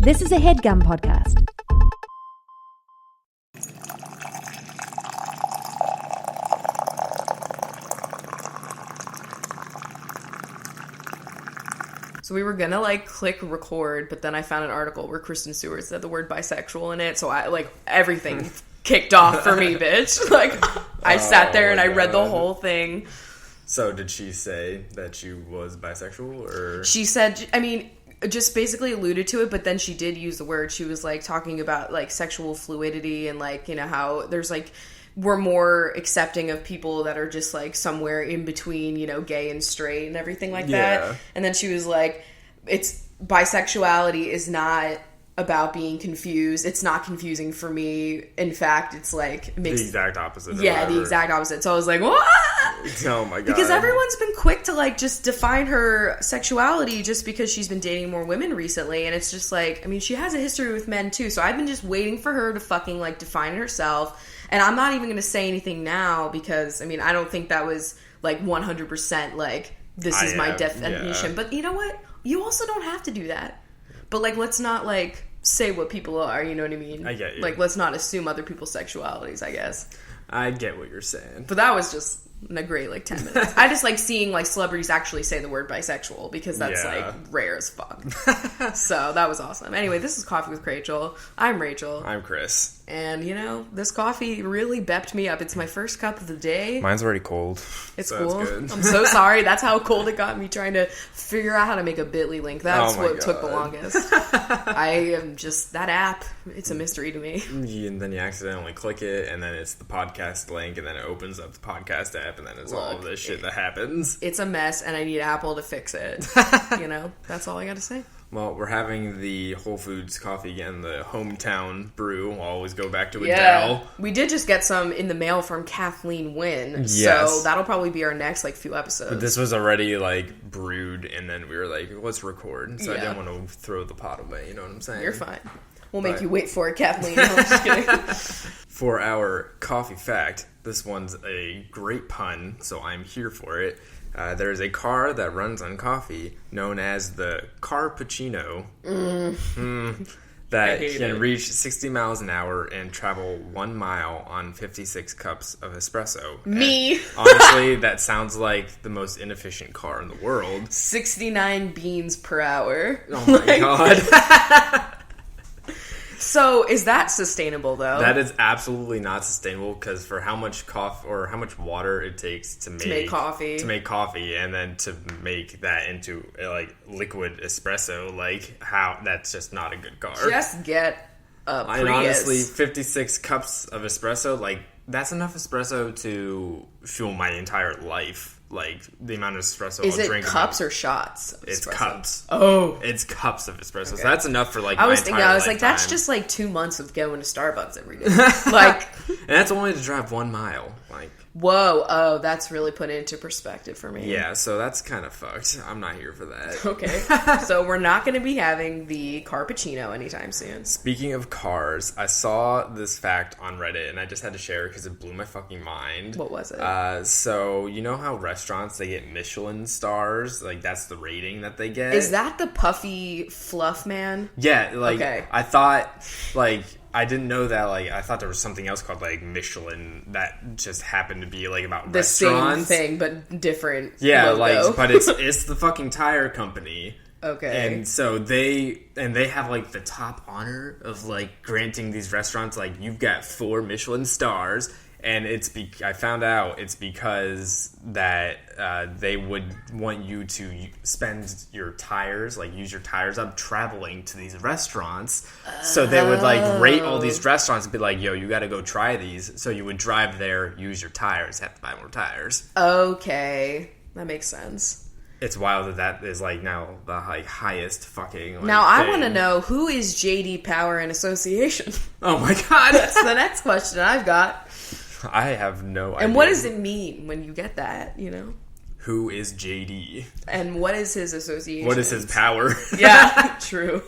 This is a HeadGum podcast. So we were gonna click record, but then I found an article where Kristen Stewart said the word bisexual in it, so I everything kicked off for me, bitch. I sat there and I read the whole thing. So did she say that she was bisexual, or she said? I mean, just basically alluded to it, but then she did use the word. She was talking about sexual fluidity and how there's we're more accepting of people that are just somewhere in between, gay and straight and everything that. And then she was it's bisexuality is not about being confused. It's not confusing for me. In fact, it's it makes the exact opposite. The exact opposite. So I was like, what? Oh my god. Because everyone's been quick to just define her sexuality just because she's been dating more women recently, and it's just she has a history with men too. So I've been just waiting for her to fucking define it herself. And I'm not even going to say anything now because, I don't think that was, 100%, this is my definition. Yeah. But you know what? You also don't have to do that. But, let's not, say what people are, you know what I mean? I get you. Let's not assume other people's sexualities, I guess. I get what you're saying. But that was just a great, 10 minutes. I just like seeing, celebrities actually say the word bisexual because that's, rare as fuck. So, that was awesome. Anyway, this is Coffee with Rachel. I'm Rachel. I'm Chris. And, this coffee really bepped me up. It's my first cup of the day. Mine's already cold. It's so cool. That's good. I'm so sorry. That's how cold it got me trying to figure out how to make a Bitly link. That's what took the longest. I am just, that app, it's a mystery to me. And then you accidentally click it, and then it's the podcast link, and then it opens up the podcast app, and then it's all of this shit that happens. It's a mess, and I need Apple to fix it. That's all I gotta say. Well, we're having the Whole Foods coffee again, the hometown brew. We'll always go back to Adele. Yeah. We did just get some in the mail from Kathleen Wynn. Yes. So that'll probably be our next few episodes. But this was already brewed, and then we were let's record. So I didn't want to throw the pot away, you know what I'm saying? You're fine. We'll make you wait for it, Kathleen. No, I'm just kidding. For our coffee fact, this one's a great pun, so I'm here for it. There is a car that runs on coffee known as the Carpuccino that can reach 60 miles an hour and travel 1 mile on 56 cups of espresso. Me! And honestly, that sounds like the most inefficient car in the world. 69 beans per hour. Oh my god. So, is that sustainable, though? That is absolutely not sustainable, because for how much coffee or how much water it takes to make coffee, and then to make that into liquid espresso, how that's just not a good car. Just get a Prius. And honestly, 56 cups of espresso, that's enough espresso to fuel my entire life. The amount of espresso I'll drink. Is it cups or shots of espresso? It's cups. Oh. It's cups of espresso. Okay. So that's enough for, I was thinking, that's just, 2 months of going to Starbucks every day. And that's only to drive 1 mile. Whoa. Oh, that's really put it into perspective for me. Yeah, so that's kind of fucked. I'm not here for that. Okay. So we're not going to be having the Carpuccino anytime soon. Speaking of cars, I saw this fact on Reddit, and I just had to share it because it blew my fucking mind. What was it? So, you know how restaurants, they get Michelin stars? That's the rating that they get? Is that the puffy fluff man? Yeah, okay. I thought, I didn't know that, I thought there was something else called, Michelin that just happened to be, about the restaurants. The same thing, but different. Yeah, logo. But it's the fucking tire company. Okay. And so they have, the top honor of, granting these restaurants, you've got 4 Michelin stars. And I found out it's because that they would want you to spend your tires, use your tires up traveling to these restaurants. So they would rate all these restaurants and be yo, you got to go try these. So you would drive there, use your tires, have to buy more tires. Okay, that makes sense. It's wild that is now the highest fucking. Now I want to know, who is JD Power and Association? Oh my god, that's the next question I've got. I have no idea. And what does it mean when you get that, Who is JD? And what is his association? What is his power? Yeah, true.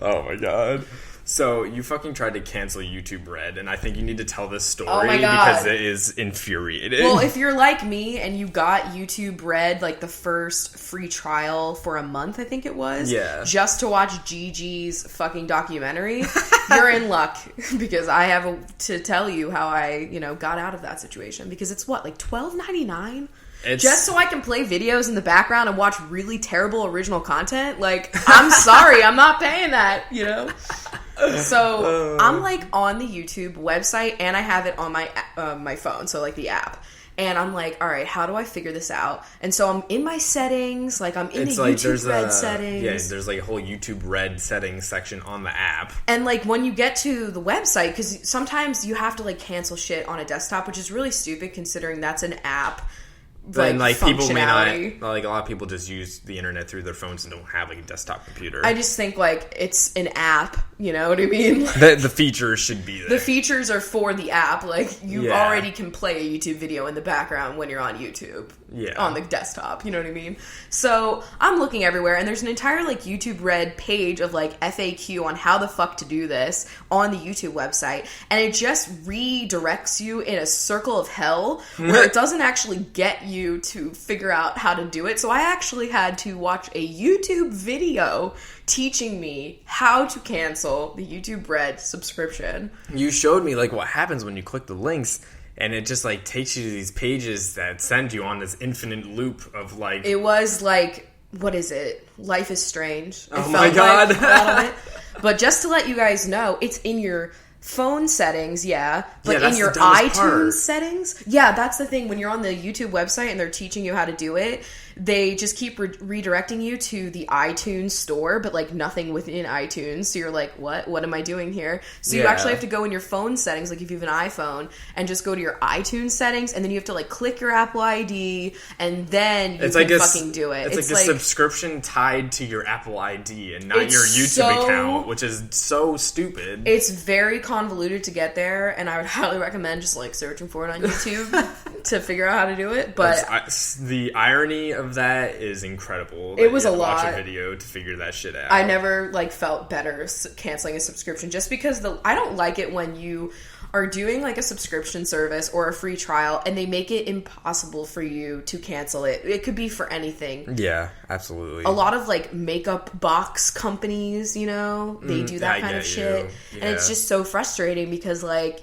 Oh my god. So you fucking tried to cancel YouTube Red, and I think you need to tell this story Oh my God. because it is infuriating. Well, if you're like me and you got YouTube Red, like the first free trial for a month, I think it was, just to watch Gigi's fucking documentary, you're in luck because I have to tell you how I, got out of that situation because it's what, like $12.99? Just so I can play videos in the background and watch really terrible original content? Like, I'm sorry, I'm not paying that, So, I'm, like, on the YouTube website, and I have it on my phone, so, like, the app. And I'm like, all right, how do I figure this out? And so I'm in my settings, like, I'm in YouTube Red settings. Yeah, there's, like, a whole YouTube Red settings section on the app. And, like, when you get to the website, because sometimes you have to, like, cancel shit on a desktop, which is really stupid considering that's an app. Then, like, people may not, like, a lot of people just use the internet through their phones and don't have, like, a desktop computer. I just think, like, it's an app, you know what I mean? The features should be there. The features are for the app. Like, you already can play a YouTube video in the background when you're on YouTube. On the desktop, you know what I mean? So, I'm looking everywhere, and there's an entire, like, YouTube Red page of, like, FAQ on how the fuck to do this on the YouTube website, and it just redirects you in a circle of hell where it doesn't actually get you to figure out how to do it. So, I actually had to watch a YouTube video teaching me how to cancel the YouTube Red subscription. You showed me, like, what happens when you click the links. And it just, like, takes you to these pages that send you on this infinite loop of, like... It was, like, what is it? Life is Strange. Oh, my God. Like a lot of it. But just to let you guys know, it's in your phone settings, but in your iTunes settings, that's the thing. When you're on the YouTube website and they're teaching you how to do it, they just keep redirecting you to the iTunes store, but like nothing within iTunes. So you're like, what am I doing here? So you actually have to go in your phone settings, like if you have an iPhone, and just go to your iTunes settings, and then you have to like click your Apple ID, and then you can fucking do it. It's like a subscription tied to your Apple ID and not your YouTube account, which is so stupid. It's very convoluted to get there, and I would highly recommend just like searching for it on YouTube to figure out how to do it. But the irony of that is incredible. It was a lot. Watch a video to figure that shit out. I never like felt better canceling a subscription just because I don't like it when you are doing like a subscription service or a free trial and they make it impossible for you to cancel it. It could be for anything. Yeah, absolutely. A lot of like makeup box companies, they do that kind of shit. Yeah. And it's just so frustrating because like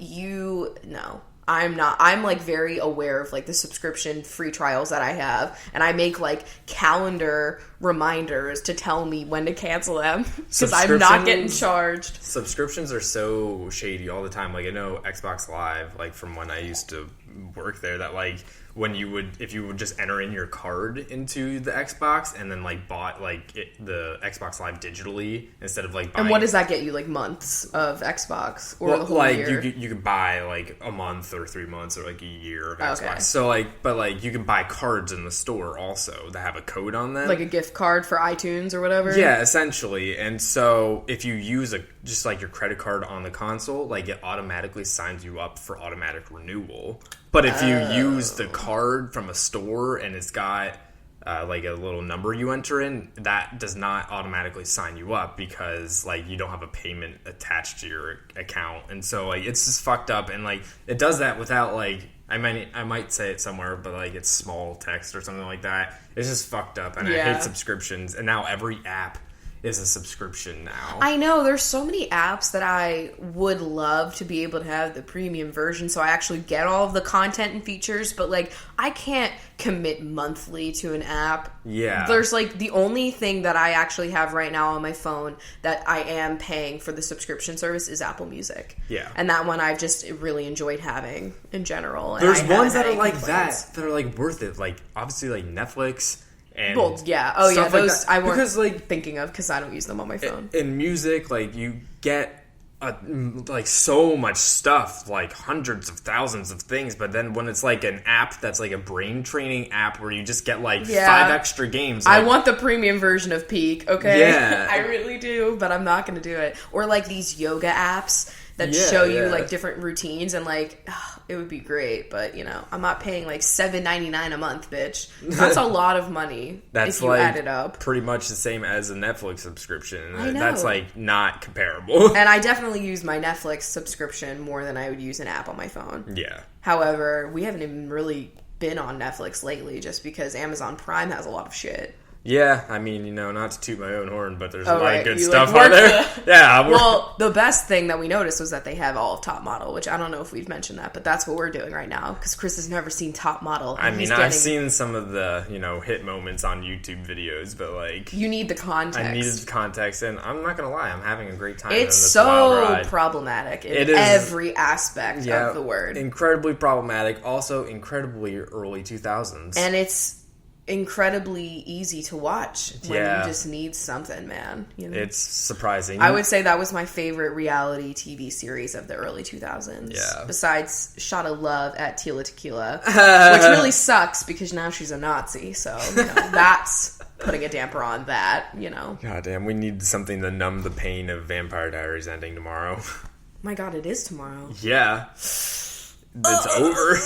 I'm like very aware of like the subscription free trials that I have, and I make like calendar reminders to tell me when to cancel them because I'm not getting charged. Subscriptions are so shady all the time. Like I know Xbox Live, like from when I used to work there, that like if you would just enter in your card into the Xbox and then like bought like the Xbox Live digitally instead of like buying. And what does that get you? Like months of Xbox or the whole year? You could buy like a month or 3 months or like a year of Xbox. Okay. So like, but like you can buy cards in the store also that have a code on them, like a gift card for iTunes or whatever. Yeah, essentially. And so if you use just like your credit card on the console, like it automatically signs you up for automatic renewal. But if you use the card from a store and it's got like a little number you enter in, that does not automatically sign you up because like you don't have a payment attached to your account. And so like it's just fucked up, and like it does that without like I might say it somewhere, but like it's small text or something like that. It's just fucked up, and I hate subscriptions. And now every app is a subscription now. I know, there's so many apps that I would love to be able to have the premium version so I actually get all of the content and features, but like I can't commit monthly to an app. Yeah. There's like the only thing that I actually have right now on my phone that I am paying for the subscription service is Apple Music. Yeah. And that one I've just really enjoyed having in general. And there's ones that are like that are like worth it. Like obviously like Netflix. And those like I weren't thinking of because I don't use them on my phone. In music, like you get like so much stuff, like hundreds of thousands of things, but then when it's like an app that's like a brain training app where you just get like 5 extra games. Like, I want the premium version of Peak, okay? Yeah. I really do, but I'm not going to do it. Or like these yoga apps that show you like different routines, and like it would be great, but you know, I'm not paying like $7.99 a month, bitch. That's a lot of money. That's if you like add it up. pretty much the same as a Netflix subscription. I know. That's like not comparable. And I definitely use my Netflix subscription more than I would use an app on my phone. Yeah. However, we haven't even really been on Netflix lately, just because Amazon Prime has a lot of shit. Yeah, I mean, you know, not to toot my own horn, but there's a lot of good You, stuff like, on there. Yeah. Well, the best thing that we noticed was that they have all of Top Model, which I don't know if we've mentioned that, but that's what we're doing right now, because Chris has never seen Top Model. I mean, I've seen some of the, you know, hit moments on YouTube videos, but like... You need the context. I needed the context, and I'm not going to lie, I'm having a great time. It's so problematic in every aspect of the word. Incredibly problematic, also incredibly early 2000s. And it's incredibly easy to watch when you just need something, man. You know? It's surprising. I would say that was my favorite reality TV series of the early 2000s. Yeah. Besides Shot of Love at Tila Tequila, which really sucks because now she's a Nazi. So, you know, that's putting a damper on that, you know. God damn, we need something to numb the pain of Vampire Diaries ending tomorrow. My God, it is tomorrow. Yeah. It's over.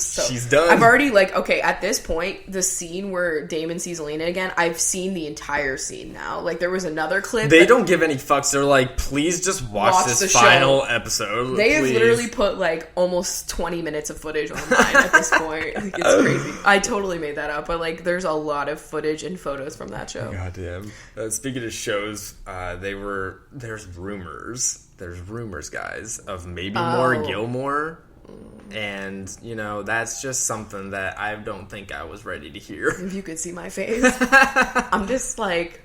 She's done. I've already, like, okay, at this point, the scene where Damon sees Elena again, I've seen the entire scene now. Like, there was another clip. They don't give any fucks. They're like, please just watch this final episode. They have literally put, like, almost 20 minutes of footage online at this point. Like, it's crazy. I totally made that up, but, like, there's a lot of footage and photos from that show. Goddamn. Speaking of shows, there's rumors, guys, of maybe more Gilmore. And, you know, that's just something that I don't think I was ready to hear. If you could see my face. I'm just like,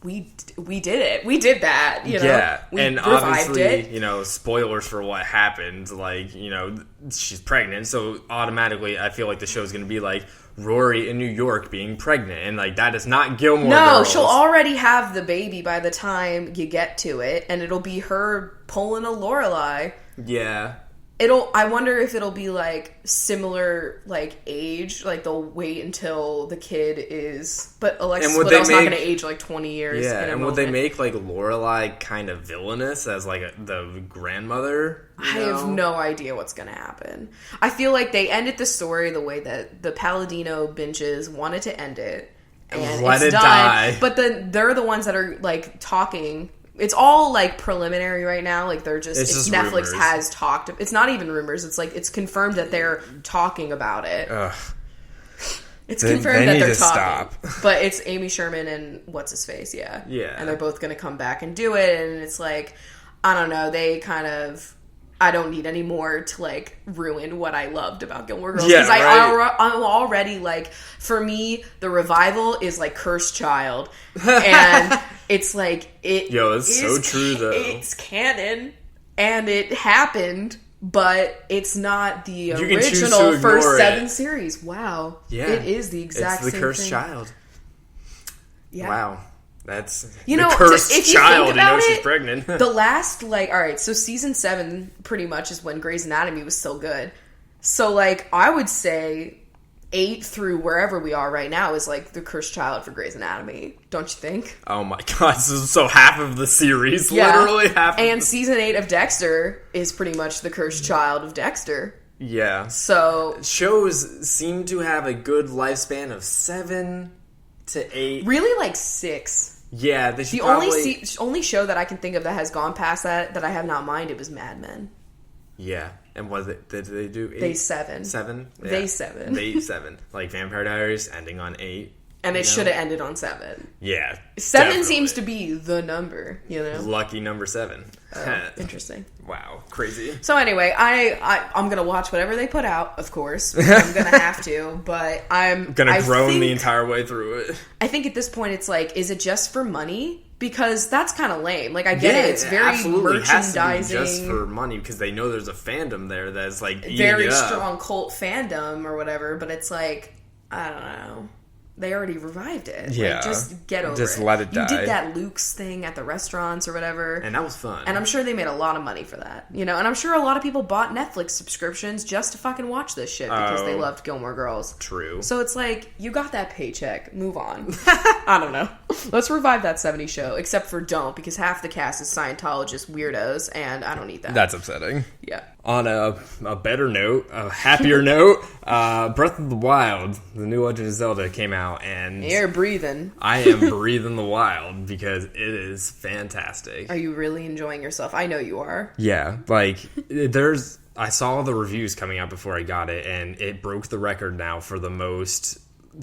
we did it. We did that, you know? Yeah, we and revived obviously, it. you know, spoilers for what happened. Like, you know, she's pregnant, so automatically I feel like the show's going to be like Rory in New York being pregnant. And, like, that is not Gilmore Girls. She'll already have the baby by the time you get to it, and it'll be her pulling a Lorelai. Yeah. I wonder if it'll be, like, similar, like, age. Like, they'll wait until the kid is... But Alexis Bledell's not going to age, like, 20 years. Yeah, and would they make, like, Lorelai kind of villainous as, like, the grandmother? I have no idea what's going to happen. I feel like they ended the story the way that the Palladino benches wanted to end it. And let it's it done. die. But they're the ones that are, like, talking... It's all, like, preliminary right now. Like, they're just... Netflix rumors. has talked... It's not even rumors. It's, like, it's confirmed that they're talking about it. Ugh. It's confirmed that they're talking. Stop. But it's Amy Sherman and what's-his-face, yeah. Yeah. And they're both going to come back and do it. And it's, like, I don't know. They kind of... I don't need any more to, like, ruin what I loved about Gilmore Girls. Yeah, because I'm already, like... For me, the revival is, like, Cursed Child. And... It's like, that's so true, though. It's canon, and it happened, but it's not the original first 7 series. Wow. Yeah. It is the exact same thing. It's the Cursed Child. Yeah. Wow. That's the Cursed if you Child. Think about she's pregnant. The last, like, alright, so season 7 pretty much is when Grey's Anatomy was so good. So, like, I would say... 8 through wherever we are right now is like the Cursed Child for Grey's Anatomy, don't you think? Oh my god, so half of the series, literally half. And season 8 of Dexter is pretty much the Cursed Child of Dexter. Yeah. So shows seem to have a good lifespan of 7 to 8. Really, like 6. Yeah, they should the only show that I can think of that has gone past that I have not minded was Mad Men. Yeah. And what did they do? 8? They 7. 7? Yeah. They 7. They 7. Like Vampire Diaries ending on 8. And it should have ended on 7. Yeah. 7 definitely. Seems to be the number, you know? Lucky number 7. Interesting. Wow. Crazy. So anyway, I'm going to watch whatever they put out, of course. I'm going to have to, but I'm going to groan the entire way through it. I think at this point it's like, is it just for money? Because that's kind of lame. Like, I get it. It's very merchandising. It has to be just for money because they know there's a fandom there that's like very strong cult fandom or whatever. But it's like, I don't know. they already revived it. Yeah. Like, just get over it. Just let it die. You did that Luke's thing at the restaurants or whatever. And that was fun. And I'm sure they made a lot of money for that. You know, and I'm sure a lot of people bought Netflix subscriptions just to fucking watch this shit because they loved Gilmore Girls. True. So it's like, you got that paycheck. Move on. I don't know. Let's revive that 70s show. Except for don't, because half the cast is Scientologist weirdos, and I don't need that. That's upsetting. Yeah. On a better note, a happier note, Breath of the Wild, the new Legend of Zelda, came out, and You're breathing. I am breathing the wild because it is fantastic. Are you really enjoying yourself? I know you are. Yeah, like I saw the reviews coming out before I got it, and it broke the record now for the most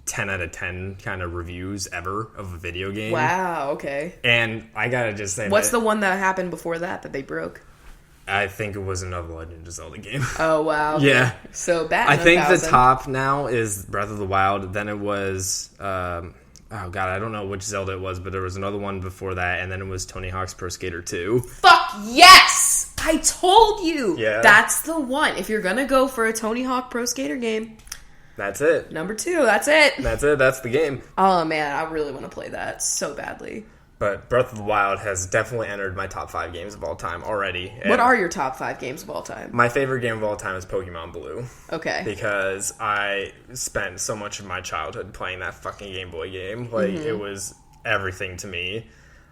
10 out of 10 kind of reviews ever of a video game. Wow, okay. And I gotta just say, what's the one that happened before that they broke? I think it was another Legend of Zelda game. Oh, wow. Yeah. So bad. I think the top now is Breath of the Wild. Then it was, oh god, I don't know which Zelda it was, but there was another one before that, and then it was Tony Hawk's Pro Skater 2. Fuck yes! I told you! Yeah. That's the one. If you're gonna go for a Tony Hawk Pro Skater game, that's it. Number 2, that's it. That's it, that's the game. Oh man, I really want to play that so badly. But Breath of the Wild has definitely entered my top 5 games of all time already. What are your top 5 games of all time? My favorite game of all time is Pokemon Blue. Okay. Because I spent so much of my childhood playing that fucking Game Boy game. Like, it was everything to me.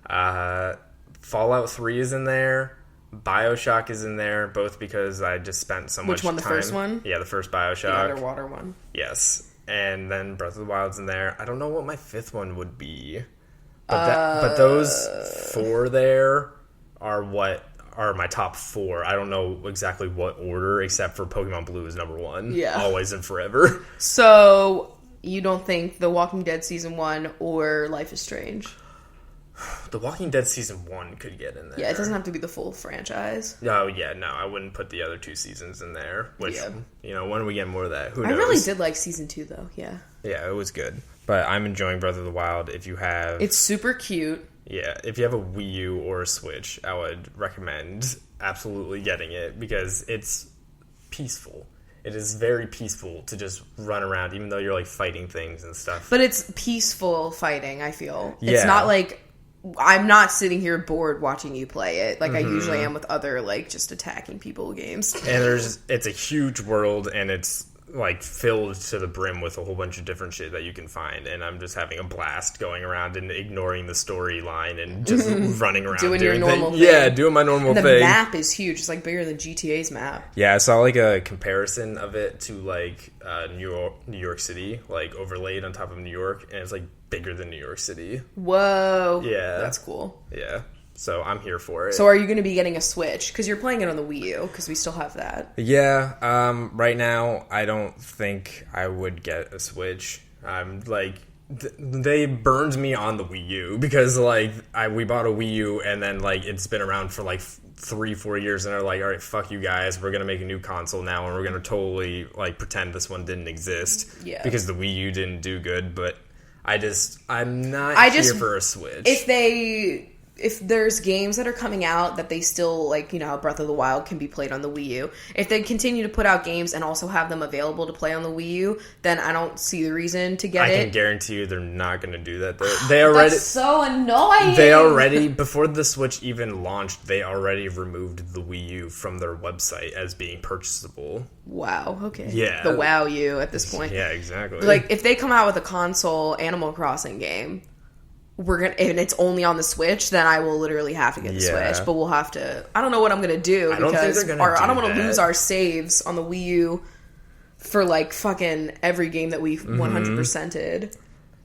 Fallout 3 is in there. BioShock is in there, both because I just spent so much time. Which one, the first one? Yeah, the first BioShock. The underwater one. Yes. And then Breath of the Wild's in there. I don't know what my 5th one would be. But those 4 there are what are my top 4. I don't know exactly what order, except for Pokemon Blue is number 1. Yeah. Always and forever. So, you don't think The Walking Dead Season 1 or Life is Strange? The Walking Dead Season 1 could get in there. Yeah, it doesn't have to be the full franchise. Oh, yeah, no, I wouldn't put the other 2 seasons in there. Which, when we get more of that, who knows? I really did like Season 2, though, yeah. Yeah, it was good. But I'm enjoying Breath of the Wild. If you have... It's super cute. Yeah, if you have a Wii U or a Switch, I would recommend absolutely getting it because it's peaceful. It is very peaceful to just run around, even though you're, like, fighting things and stuff. But it's peaceful fighting, I feel. Yeah. It's not like... I'm not sitting here bored watching you play it like I usually am with other, like, just attacking people games. And it's a huge world, and it's... like filled to the brim with a whole bunch of different shit that you can find, and I'm just having a blast going around and ignoring the storyline and just running around doing your normal thing. Yeah, doing my normal and the thing. The map is huge. It's like bigger than GTA's map. Yeah, I saw like a comparison of it to like New York City, like overlaid on top of New York, and it's like bigger than New York City. Whoa. Yeah. That's cool. Yeah. So I'm here for it. So are you going to be getting a Switch? Because you're playing it on the Wii U, because we still have that. Yeah. Right now, I don't think I would get a Switch. I'm like... they burned me on the Wii U because like we bought a Wii U and then like it's been around for like 3-4 years and they're like, all right, fuck you guys, we're gonna make a new console now and we're gonna totally like pretend this one didn't exist. Yeah. Because the Wii U didn't do good. But I'm not here for a Switch. If there's games that are coming out that they still, like, you know, how Breath of the Wild can be played on the Wii U, if they continue to put out games and also have them available to play on the Wii U, then I don't see the reason to get it. I can guarantee you they're not going to do that. They already... That's so annoying! They already, before the Switch even launched, they already removed the Wii U from their website as being purchasable. Wow, okay. Yeah. The Wow U at this point. Yeah, exactly. Like, if they come out with a console Animal Crossing game... and it's only on the Switch, then I will literally have to get the Switch. But we'll have to... I don't know what I'm going to do because I don't want to lose our saves on the Wii U for, like, fucking every game that we 100%ed.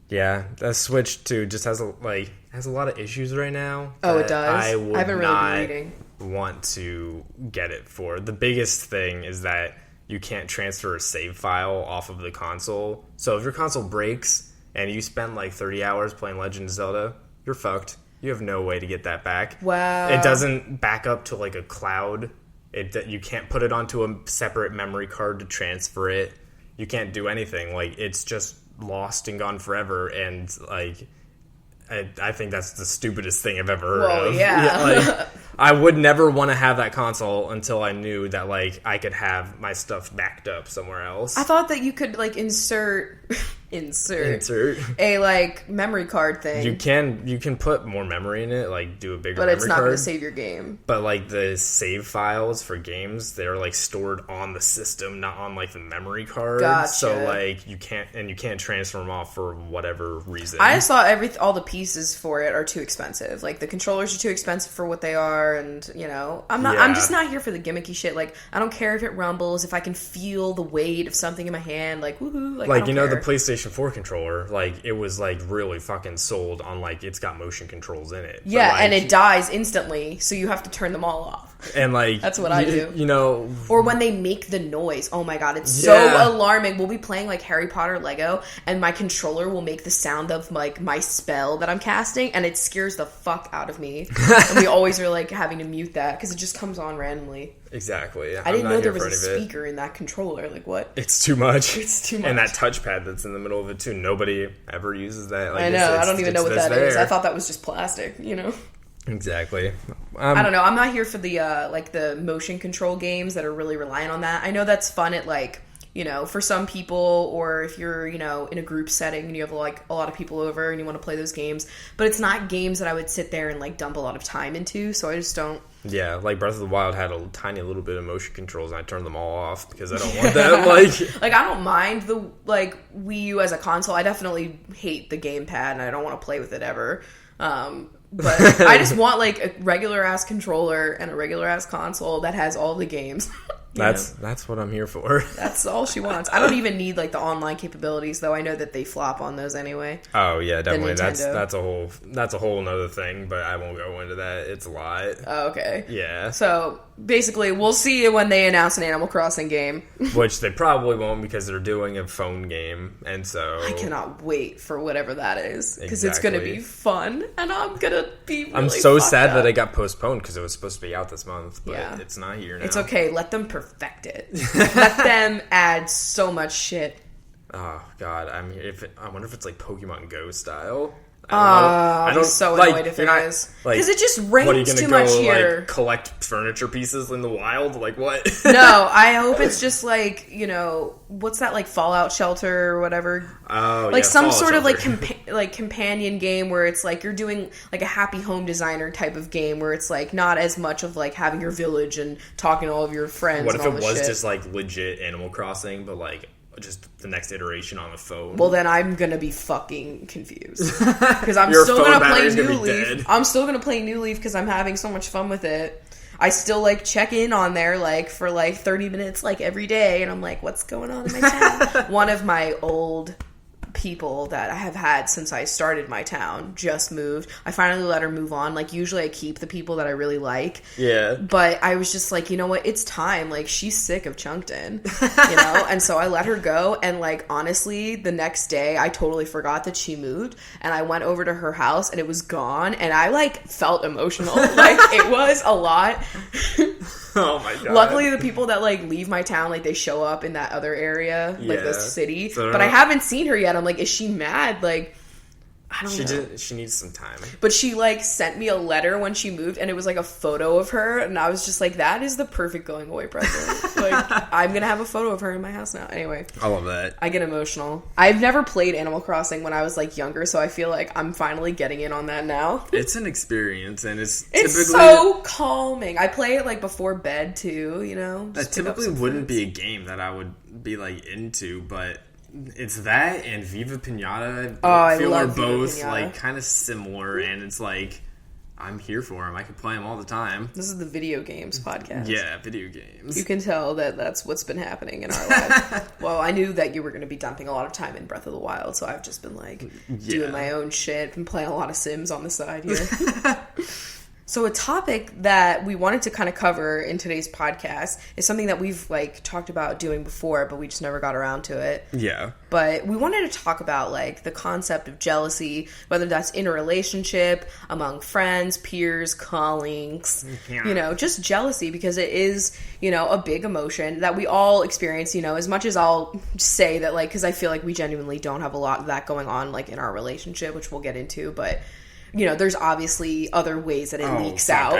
Yeah, the Switch, too, just has a lot of issues right now. Oh, it does? I haven't really been reading. Want to get it for. The biggest thing is that you can't transfer a save file off of the console. So if your console breaks... and you spend like 30 hours playing Legend of Zelda, you're fucked. You have no way to get that back. Wow. It doesn't back up to like a cloud. You can't put it onto a separate memory card to transfer it. You can't do anything. Like, it's just lost and gone forever. And like, I think that's the stupidest thing I've ever heard of. Yeah. Like, I would never want to have that console until I knew that like I could have my stuff backed up somewhere else. I thought that you could like insert insert a like memory card thing. You can put more memory in it, like do a bigger but memory it's not card. going to save your game. But like the save files for games, they're like stored on the system, not on like the memory card. Gotcha. So like you can't transfer them off for whatever reason. I just thought all the pieces for it are too expensive. Like the controllers are too expensive for what they are, and you know, I'm just not here for the gimmicky shit. Like I don't care if it rumbles, if I can feel the weight of something in my hand, like woohoo. Like I don't you know, care. the PlayStation 4 controller, like it was like really fucking sold on like it's got motion controls in it. Yeah, but, like, and it dies instantly, so you have to turn them all off. And like that's what I do. You know, or when they make the noise. Oh my god, it's so alarming. We'll be playing like Harry Potter Lego, and my controller will make the sound of like my spell that I'm casting, and it scares the fuck out of me. And we always are like having to mute that because it just comes on randomly. Exactly. I didn't know there was a speaker in that controller. Like what? It's too much. It's too much. And that touchpad that's in the middle of it too. Nobody ever uses that. Like, I know. I don't even know what that is. I thought that was just plastic. You know. Exactly. I don't know. I'm not here for the like the motion control games that are really reliant on that. I know that's fun at like, you know, for some people, or if you're, you know, in a group setting and you have like a lot of people over and you want to play those games, but it's not games that I would sit there and like dump a lot of time into, so I just don't. Yeah, like Breath of the Wild had a tiny little bit of motion controls and I turned them all off because I don't want that. Like I don't mind the like Wii U as a console. I definitely hate the gamepad and I don't want to play with it ever. But I just want like a regular ass controller and a regular ass console that has all the games. That's what I'm here for. That's all she wants. I don't even need like the online capabilities, though. I know that they flop on those anyway. Oh yeah, definitely. That's a whole nother thing, but I won't go into that. It's a lot. Oh, okay. Yeah. So basically, we'll see when they announce an Animal Crossing game. Which they probably won't because they're doing a phone game, and so I cannot wait for whatever that is because it's going to be fun, and I'm gonna be. Really I'm so sad up. that it got postponed because it was supposed to be out this month, but it's not here now. It's okay. Let them perfect it. Let them add so much shit. Oh god, I mean, I wonder if it's like Pokemon Go style. I'm so annoyed if it is. Because it just rains too much here. Like, collect furniture pieces in the wild? Like, what? No, I hope it's just like, you know, what's that, like, Fallout Shelter or whatever? Oh, like, yeah, some Fallout sort of, Shelter. like, companion game where it's, like, you're doing, like, a happy home designer type of game where it's, like, not as much of, like, having your village and talking to all of your friends. What if and all it this was shit. just, like, legit Animal Crossing, but, like, just the next iteration on the phone? Well, then I'm gonna be fucking confused because I'm still gonna play New Leaf. I'm still gonna play New Leaf because I'm having so much fun with it. I still like check in on there like for like 30 minutes like every day, and I'm like, what's going on in my town? One of my old people that I have had since I started my town just moved. I finally let her move on. Like, usually I keep the people that I really like. Yeah. But I was just like, you know what? It's time. Like, she's sick of Chunkton, you know? And so I let her go. And, like, honestly, the next day, I totally forgot that she moved. And I went over to her house, and it was gone. And I, like, felt emotional. Like, it was a lot. Oh my god. Luckily, the people that like leave my town, like they show up in that other area, like the city. So but I haven't seen her yet. I'm like, is she mad? Like, I don't know. She needs some time. But she like sent me a letter when she moved, and it was like a photo of her, and I was just like, that is the perfect going away present. Like, I'm gonna have a photo of her in my house now. Anyway, I love that. I get emotional. I've never played Animal Crossing when I was like younger, so I feel like I'm finally getting in on that now. It's an experience, and it's so calming. I play it like before bed too, you know. That typically wouldn't be a game that I would be like into, but it's that and Viva Pinata. I feel are both like kind of similar, and it's like I'm here for them. I can play them all the time. This is the video games podcast. Yeah, video games. You can tell that that's what's been happening in our lives. Well, I knew that you were going to be dumping a lot of time in Breath of the Wild, so I've just been like doing my own shit and playing a lot of Sims on the side here. So a topic that we wanted to kind of cover in today's podcast is something that we've like talked about doing before, but we just never got around to it. Yeah. But we wanted to talk about like the concept of jealousy, whether that's in a relationship, among friends, peers, colleagues, you know, just jealousy, because it is, you know, a big emotion that we all experience, you know, as much as I'll say that, like, because I feel like we genuinely don't have a lot of that going on like in our relationship, which we'll get into, but there's obviously other ways that it leaks out.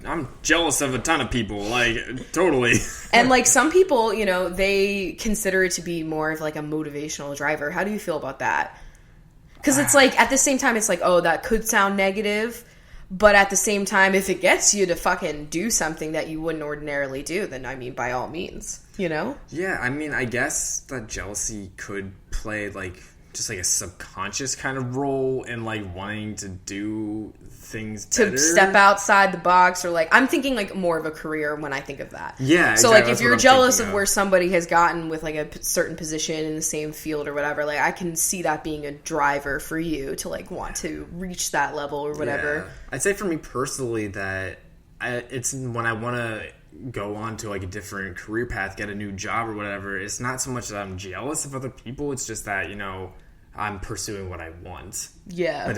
I'm jealous of a ton of people, like, totally. And, like, some people, they consider it to be more of, like, a motivational driver. How do you feel about that? Because it's, like, at the same time, it's like, oh, that could sound negative. But at the same time, if it gets you to fucking do something that you wouldn't ordinarily do, then, I mean, by all means, Yeah, I mean, I guess that jealousy could play, like, just like a subconscious kind of role in like wanting to do things better. To step outside the box, or like I'm thinking like more of a career when I think of that. Yeah. So like if you're jealous of where somebody has gotten with like a certain position in the same field or whatever, like I can see that being a driver for you to like want to reach that level or whatever. Yeah. I'd say for me personally that it's when I want to go on to like a different career path, get a new job or whatever, it's not so much that I'm jealous of other people, it's just that, I'm pursuing what I want. Yeah. But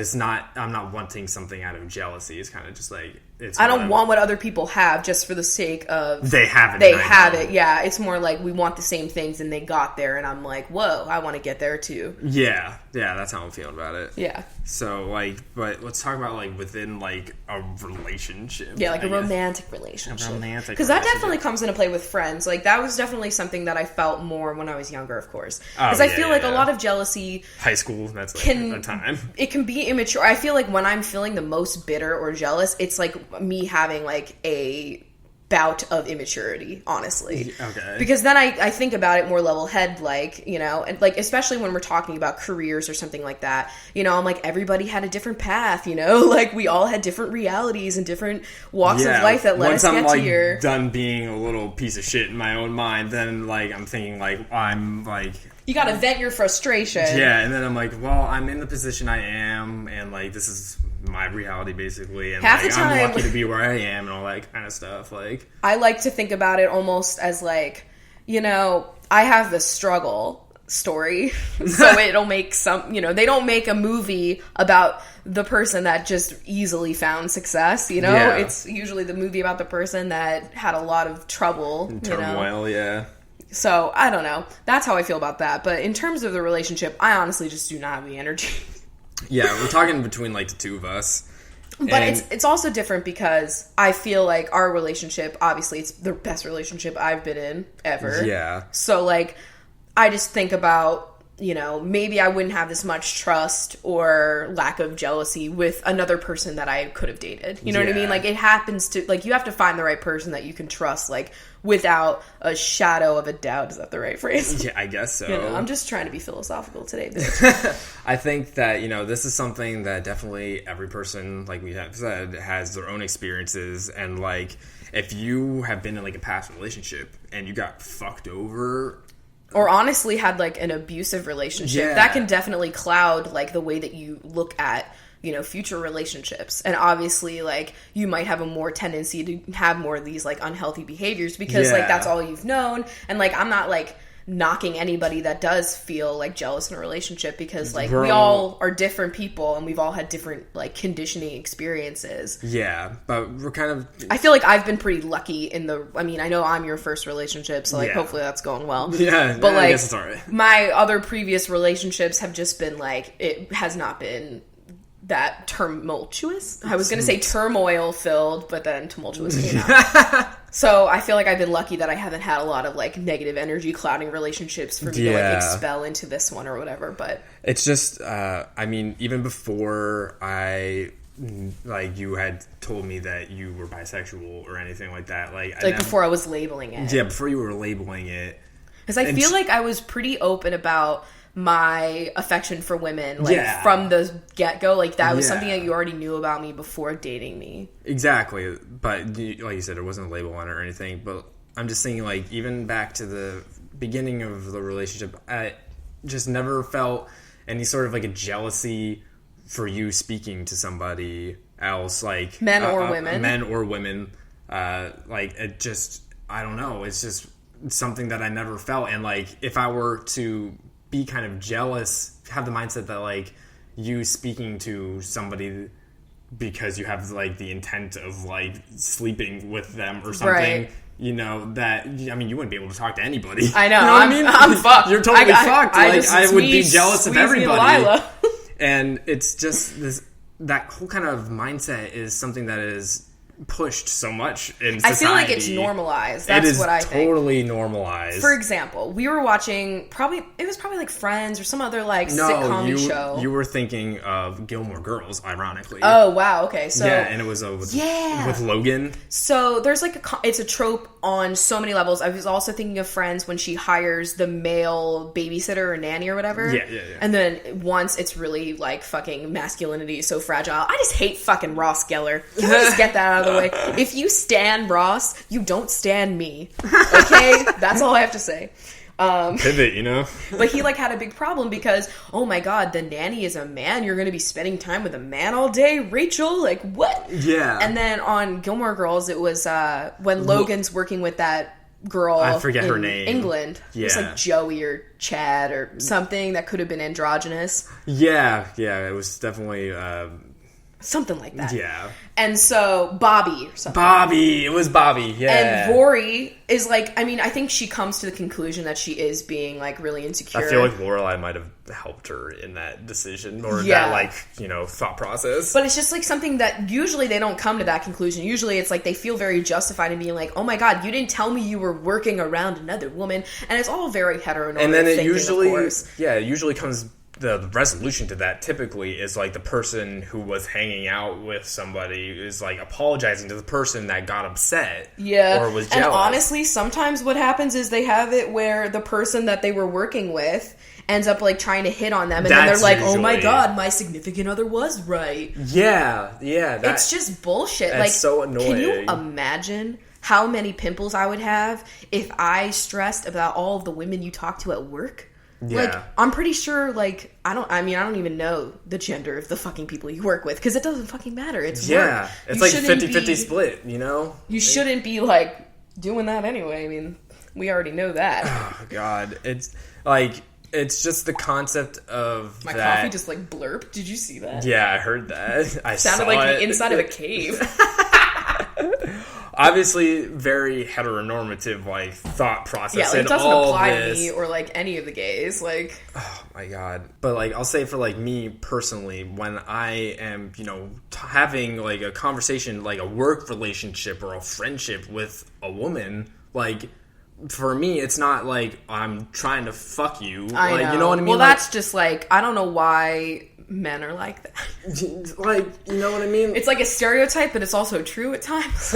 I'm not wanting something out of jealousy. It's kind of just like, I don't want what other people have just for the sake of... They have it. They have it, yeah. It's more like we want the same things and they got there and I'm like, whoa, I want to get there too. Yeah. Yeah, that's how I'm feeling about it. Yeah. So, like, but let's talk about, like, within, like, a relationship. Yeah, like a romantic relationship. Because that definitely comes into play with friends. Like, that was definitely something that I felt more when I was younger, of course. Because I feel like a lot of jealousy... High school, that's, like, a time. It can be immature. I feel like when I'm feeling the most bitter or jealous, it's, like, me having, like, a bout of immaturity, honestly. Okay. Because then I think about it more level head, like, and like, especially when we're talking about careers or something like that, I'm like, everybody had a different path, like, we all had different realities and different walks of life that led us to get to here. Once I'm, like, done being a little piece of shit in my own mind, then, like, I'm thinking, like, I'm, like... You gotta vent your frustration. Yeah, and then I'm like, well, I'm in the position I am, and, like, this is my reality, basically, and, half like, the time, I'm lucky to be where I am, and all that kind of stuff, like... I like to think about it almost as, like, I have the struggle story, so it'll make some, they don't make a movie about the person that just easily found success, Yeah. It's usually the movie about the person that had a lot of trouble, Turmoil, yeah. So, I don't know. That's how I feel about that. But in terms of the relationship, I honestly just do not have the energy. Yeah, we're talking between, like, the two of us. But it's also different because I feel like our relationship, obviously, it's the best relationship I've been in ever. Yeah. So, like, I just think about, maybe I wouldn't have this much trust or lack of jealousy with another person that I could have dated. You know what I mean? Like, it happens to, like, you have to find the right person that you can trust, like, without a shadow of a doubt. Is that the right phrase? Yeah, I guess so. I'm just trying to be philosophical today, bitch. I think that, this is something that definitely every person, like we have said, has their own experiences. And, like, if you have been in, like, a past relationship and you got fucked over... Or honestly had, like, an abusive relationship, that can definitely cloud, like, the way that you look at, future relationships. And obviously, like, you might have a more tendency to have more of these, like, unhealthy behaviors because, like, that's all you've known. And, like, I'm not, like, knocking anybody that does feel, like, jealous in a relationship because, like, we all are different people and we've all had different, like, conditioning experiences. Yeah, but we're kind of... I feel like I've been pretty lucky I know I'm your first relationship, so, like, hopefully that's going well. Yeah, but, like, I guess it's all right. My other previous relationships have just been, like, it has not been that tumultuous. I was going to say turmoil-filled, but then tumultuous came out. So I feel like I've been lucky that I haven't had a lot of, like, negative energy clouding relationships for me to, like, expel into this one or whatever, but... It's just, even before you had told me that you were bisexual or anything like that, before I was labeling it. Yeah, before you were labeling it. Because I feel like I was pretty open about my affection for women, like, from the get-go. Like, that was something that you already knew about me before dating me. Exactly. But, like you said, it wasn't a label on it or anything. But I'm just thinking, like, even back to the beginning of the relationship, I just never felt any sort of, like, a jealousy for you speaking to somebody else, like... Men or women. Men or women. Like, it just... I don't know. It's just something that I never felt. And, like, if I were to... be kind of jealous, have the mindset that, like, you speaking to somebody because you have, like, the intent of, like, sleeping with them or something, that, I mean, you wouldn't be able to talk to anybody. I know, I'm fucked. You're totally fucked. I would be jealous of everybody. And it's just that whole kind of mindset is something that is pushed so much in society. I feel like it's normalized. That's what I think. It is totally normalized. For example, we were watching it was probably like Friends or some other like sitcom show. You were thinking of Gilmore Girls, ironically. Oh wow, okay. So yeah, and it was with Logan. So there's like it's a trope on so many levels. I was also thinking of Friends when she hires the male babysitter or nanny or whatever. Yeah. And then once it's really like fucking masculinity is so fragile. I just hate fucking Ross Geller. Can we just get that out of the way? If you stan Ross, you don't stan me. Okay? That's all I have to say. Pivot, you know? But he like had a big problem because, oh my god, the nanny is a man. You're going to be spending time with a man all day, Rachel? Like, what? Yeah. And then on Gilmore Girls, it was when Logan's working with that girl. I forget her name. England. Yeah. It was like Joey or Chad or something that could have been androgynous. Yeah, it was definitely... something like that. Yeah. And so, Bobby or something. It was Bobby, yeah. And Rory is like, I mean, I think she comes to the conclusion that she is being like really insecure. I feel like Lorelai might have helped her in that decision or that like, thought process. But it's just like something that usually they don't come to that conclusion. Usually it's like they feel very justified in being like, oh my god, you didn't tell me you were working around another woman. And it's all very heteronormative. And then it thinking, usually comes... The resolution to that typically is like the person who was hanging out with somebody is like apologizing to the person that got upset or was jealous. And honestly, sometimes what happens is they have it where the person that they were working with ends up like trying to hit on them and then they're like, oh my god, my significant other was right. Yeah. It's just bullshit. That's like, so annoying. Can you imagine how many pimples I would have if I stressed about all of the women you talk to at work? Yeah. Like, I'm pretty sure, like, I don't even know the gender of the fucking people you work with, because it doesn't fucking matter. It's work. It's like 50-50 split, you know? You shouldn't be, like, doing that anyway. I mean, we already know that. Oh, God. It's, like, it's just the concept of My coffee just, like, blurped. Did you see that? Yeah, I heard that. I sounded saw like it. the inside of a cave. Obviously, very heteronormative, like, thought process. Yeah, like, it doesn't apply this. to me or, like, any of the gays. Like, oh my god. But, like, I'll say for, like, me personally, when I am, having, like, a conversation, like, a work relationship or a friendship with a woman, like, for me, it's not like I'm trying to fuck you. I know. You know what I mean? Well, that's just, like, I don't know why men are like that. Like, you know what I mean? It's like a stereotype, but it's also true at times.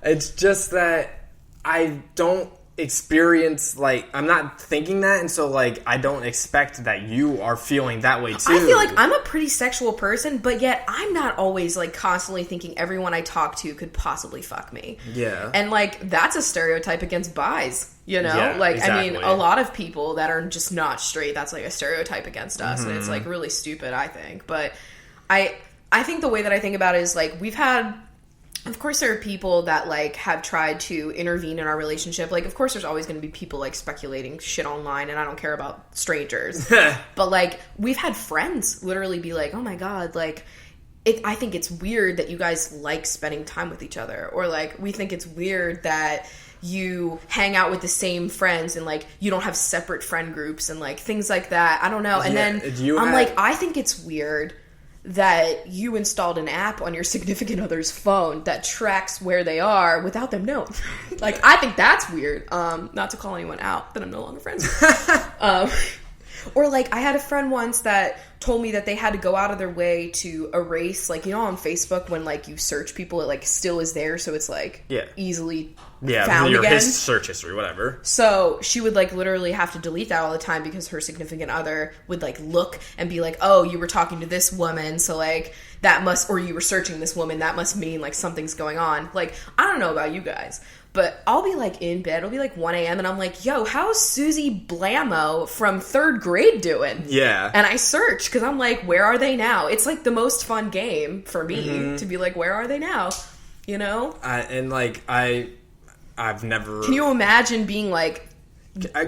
It's just that I don't experience, like, I'm not thinking that, and so, like, I don't expect that you are feeling that way, too. I feel like I'm a pretty sexual person, but yet I'm not always, like, constantly thinking everyone I talk to could possibly fuck me. Yeah. And, like, that's a stereotype against bis, you know? Yeah, like, exactly. I mean, a lot of people that are just not straight, that's, like, a stereotype against us, and it's, like, really stupid, I think. But I think the way that I think about it is, like, we've had... Of course, there are people that, like, have tried to intervene in our relationship. Like, of course, there's always going to be people, like, speculating shit online, and I don't care about strangers. But, like, we've had friends literally be like, oh, my God, like, I think it's weird that you guys like spending time with each other. Or, like, we think it's weird that you hang out with the same friends and, like, you don't have separate friend groups and, like, things like that. I don't know. And then I'm like, I think it's weird that you installed an app on your significant other's phone that tracks where they are without them knowing. Like, I think that's weird. Not to call anyone out that I'm no longer friends with. Or, like, I had a friend once that told me that they had to go out of their way to erase, like, you know, on Facebook when, like, you search people, it, like, still is there, so it's, like, easily found your again. search history, whatever. So she would, like, literally have to delete that all the time because her significant other would, like, look and be like, oh, you were talking to this woman, so, like, that must, or you were searching this woman, that must mean, like, something's going on. Like, I don't know about you guys, but I'll be, like, in bed, it'll be, like, 1 a.m., and I'm like, yo, how's Susie Blammo from 3rd grade doing? Yeah. And I search, because I'm like, where are they now? It's, like, the most fun game for me to be like, where are they now? You know? And, like, I've never... Can you imagine being, like... I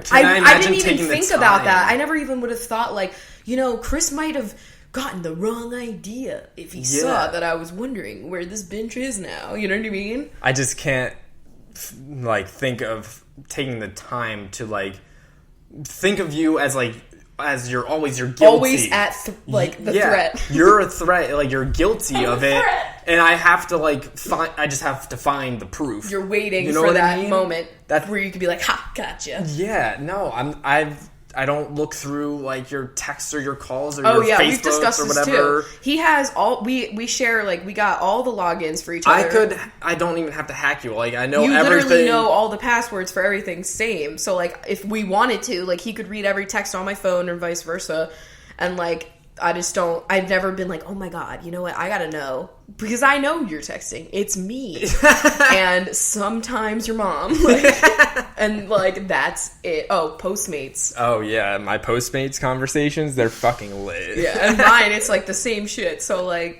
didn't even think about that. I never even would have thought, like, you know, Chris might have gotten the wrong idea if he saw that I was wondering where this bench is now. You know what I mean? I just can't... like, think of taking the time to, like, think of you as, like, as you're guilty. Always at the threat. You're a threat. Like, you're guilty of it. And I have to, I just have to find the proof. You're waiting for that moment where you could be like, ha, gotcha. Yeah, no, I don't look through, your texts or your calls or your Facebooks we've discussed or whatever. This too. He has we share, we got all the logins for each other. I don't even have to hack you. I know you everything. You literally know all the passwords for everything same. So, if we wanted to, he could read every text on my phone or vice versa. And, I've never been oh my God, you know what? I gotta know. Because I know you're texting. It's me. And sometimes your mom. And, that's it. Oh, Postmates. Oh, yeah. My Postmates conversations, they're fucking lit. Yeah, and mine, it's, the same shit. So, I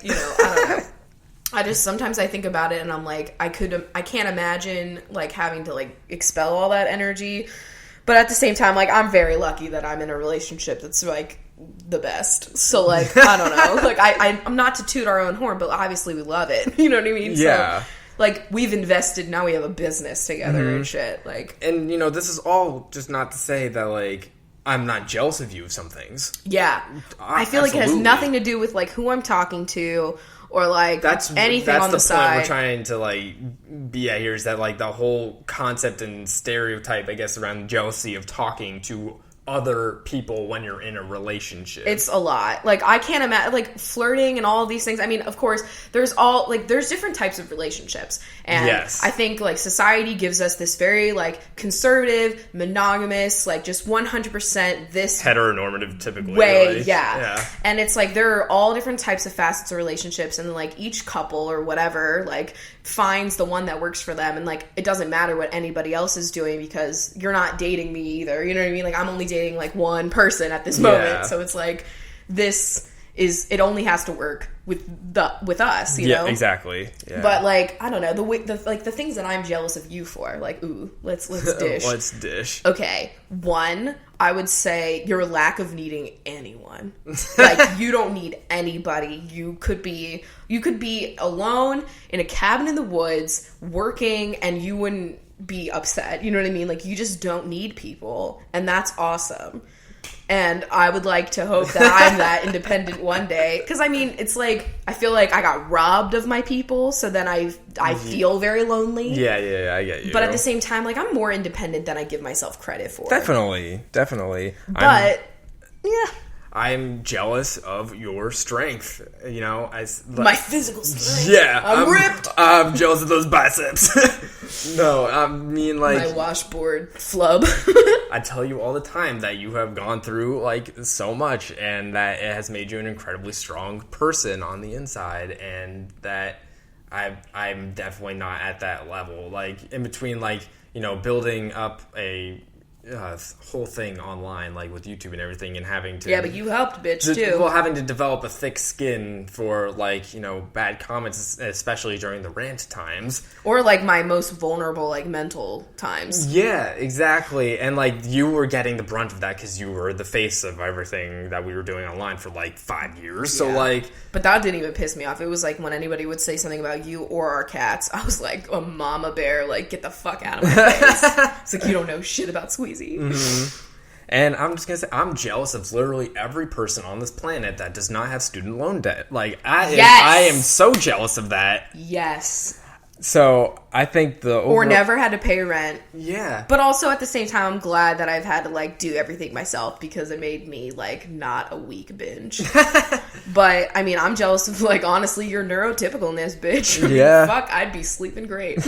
don't know. Sometimes I think about it and I'm I can't imagine, having to, expel all that energy. But at the same time, I'm very lucky that I'm in a relationship that's, the best. So, I don't know. I'm not to toot our own horn, but obviously we love it. You know what I mean? Yeah. So, we've invested, now we have a business together and shit. And, this is all just not to say that, I'm not jealous of you of some things. Yeah. I feel it has nothing to do with, who I'm talking to or, that's anything on the side. That's the point we're trying to, be at here is that, the whole concept and stereotype, I guess, around jealousy of talking to other people when you're in a relationship. It's a lot. I can't imagine, flirting and all of these things. I mean, of course, there's there's different types of relationships. And yes. I think, society gives us this very, conservative, monogamous, just 100% this... heteronormative, typically. Way, yeah. And it's, there are all different types of facets of relationships, and, each couple or whatever, finds the one that works for them, and, it doesn't matter what anybody else is doing because you're not dating me either. You know what I mean? I'm only dating one person at this moment, so it's it only has to work with us, you know? Exactly. Yeah. But I don't know, the things that I'm jealous of you for, ooh, let's dish. Let's dish. Okay, one, I would say your lack of needing anyone. You don't need anybody. You could be alone in a cabin in the woods working, and you wouldn't be upset. You know what I mean? You just don't need people, and that's awesome. And I would like to hope that I'm that independent one day. Because, I mean, it's I feel I got robbed of my people, so then I feel very lonely. Yeah, I get you. But at the same time, I'm more independent than I give myself credit for. Definitely. But, yeah. I'm jealous of your strength, my physical strength. Yeah. I'm ripped. I'm jealous of those biceps. No, I mean, my washboard flub. I tell you all the time that you have gone through, so much, and that it has made you an incredibly strong person on the inside, and that I'm definitely not at that level. In between, building up a whole thing online, with YouTube and everything, and having to... Yeah, but you helped, bitch, too. Well, having to develop a thick skin for, bad comments, especially during the rant times. Or, my most vulnerable, mental times. Yeah, exactly. And, you were getting the brunt of that because you were the face of everything that we were doing online for, 5 years. Yeah. So, But that didn't even piss me off. It was, when anybody would say something about you or our cats, I was like, a mama bear, get the fuck out of my face. It's you don't know shit about Squeezy. Mm-hmm. And I'm just gonna say, I'm jealous of literally every person on this planet that does not have student loan debt. I am so jealous of that. Yes. So I think or never had to pay rent. Yeah. But also at the same time, I'm glad that I've had to do everything myself because it made me not a week binge. But I mean, I'm jealous of honestly your neurotypicalness, bitch. Yeah. Fuck, I'd be sleeping great.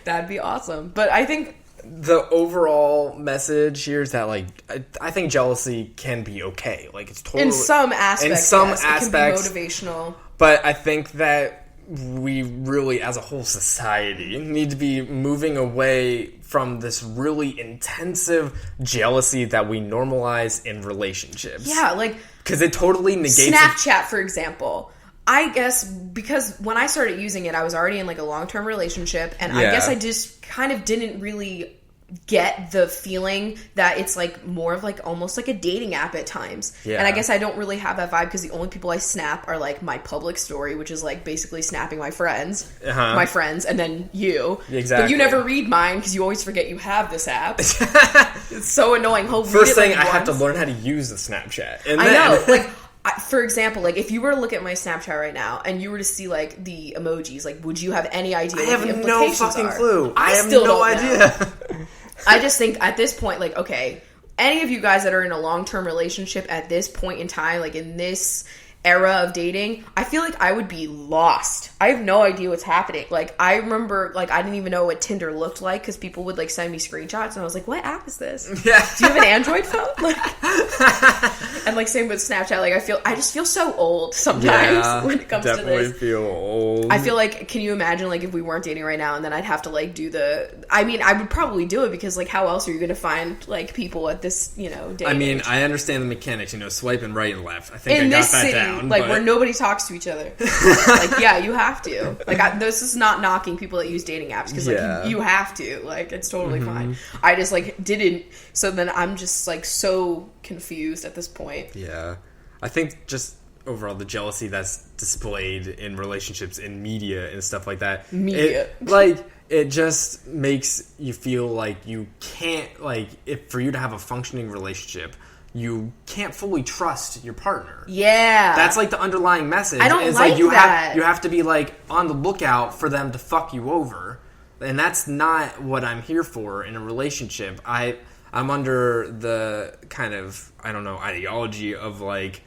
That'd be awesome. But I think the overall message here is that I think jealousy can be okay. It's totally in some aspects. It can be motivational. But I think that we really, as a whole society, need to be moving away from this really intensive jealousy that we normalize in relationships. Yeah, because it totally negates Snapchat, for example. I guess because when I started using it, I was already in a long-term relationship, and I guess I just kind of didn't really get the feeling that it's like more of like almost like a dating app at times. Yeah. And I guess I don't really have that vibe because the only people I snap are like my public story, which is like basically snapping my friends, and then you. Exactly. But you never read mine because you always forget you have this app. It's so annoying. First thing, I have to learn how to use the Snapchat. And I know. Like, for example, like if you were to look at my Snapchat right now and you were to see like the emojis, like would you have any idea what the implications are? I have no fucking clue. I have still no don't idea. know. I just think at this point, like, okay, any of you guys that are in a long-term relationship at this point in time, like in this era of dating, I feel like I would be lost. I have no idea what's happening. Like, I remember, like, I didn't even know what Tinder looked like because people would, like, send me screenshots and I was like, what app is this? Yeah. Do you have an Android phone? Like, and, like, same with Snapchat. Like, I just feel so old sometimes when it comes to this. Definitely feel old. I feel like, can you imagine, like, if we weren't dating right now and then I'd have to, like, do I mean, I would probably do it because, like, how else are you going to find, like, people at this, you know, day I mean, age? I understand the mechanics, you know, swiping right and left. I think in I got this that city, down. like where nobody talks to each other. Like, yeah, you have to. Like, this is not knocking people that use dating apps because, like, you have to. Like, it's totally fine. I just, like, didn't. So then I'm just, like, so confused at this point. Yeah. I think just overall the jealousy that's displayed in relationships in media and stuff like that. It just makes you feel like you can't, like, for you to have a functioning relationship, you can't fully trust your partner. Yeah. That's like the underlying message. I don't it's like you that. You have to be like on the lookout for them to fuck you over. And that's not what I'm here for in a relationship. I'm under the kind of, I don't know, ideology of like,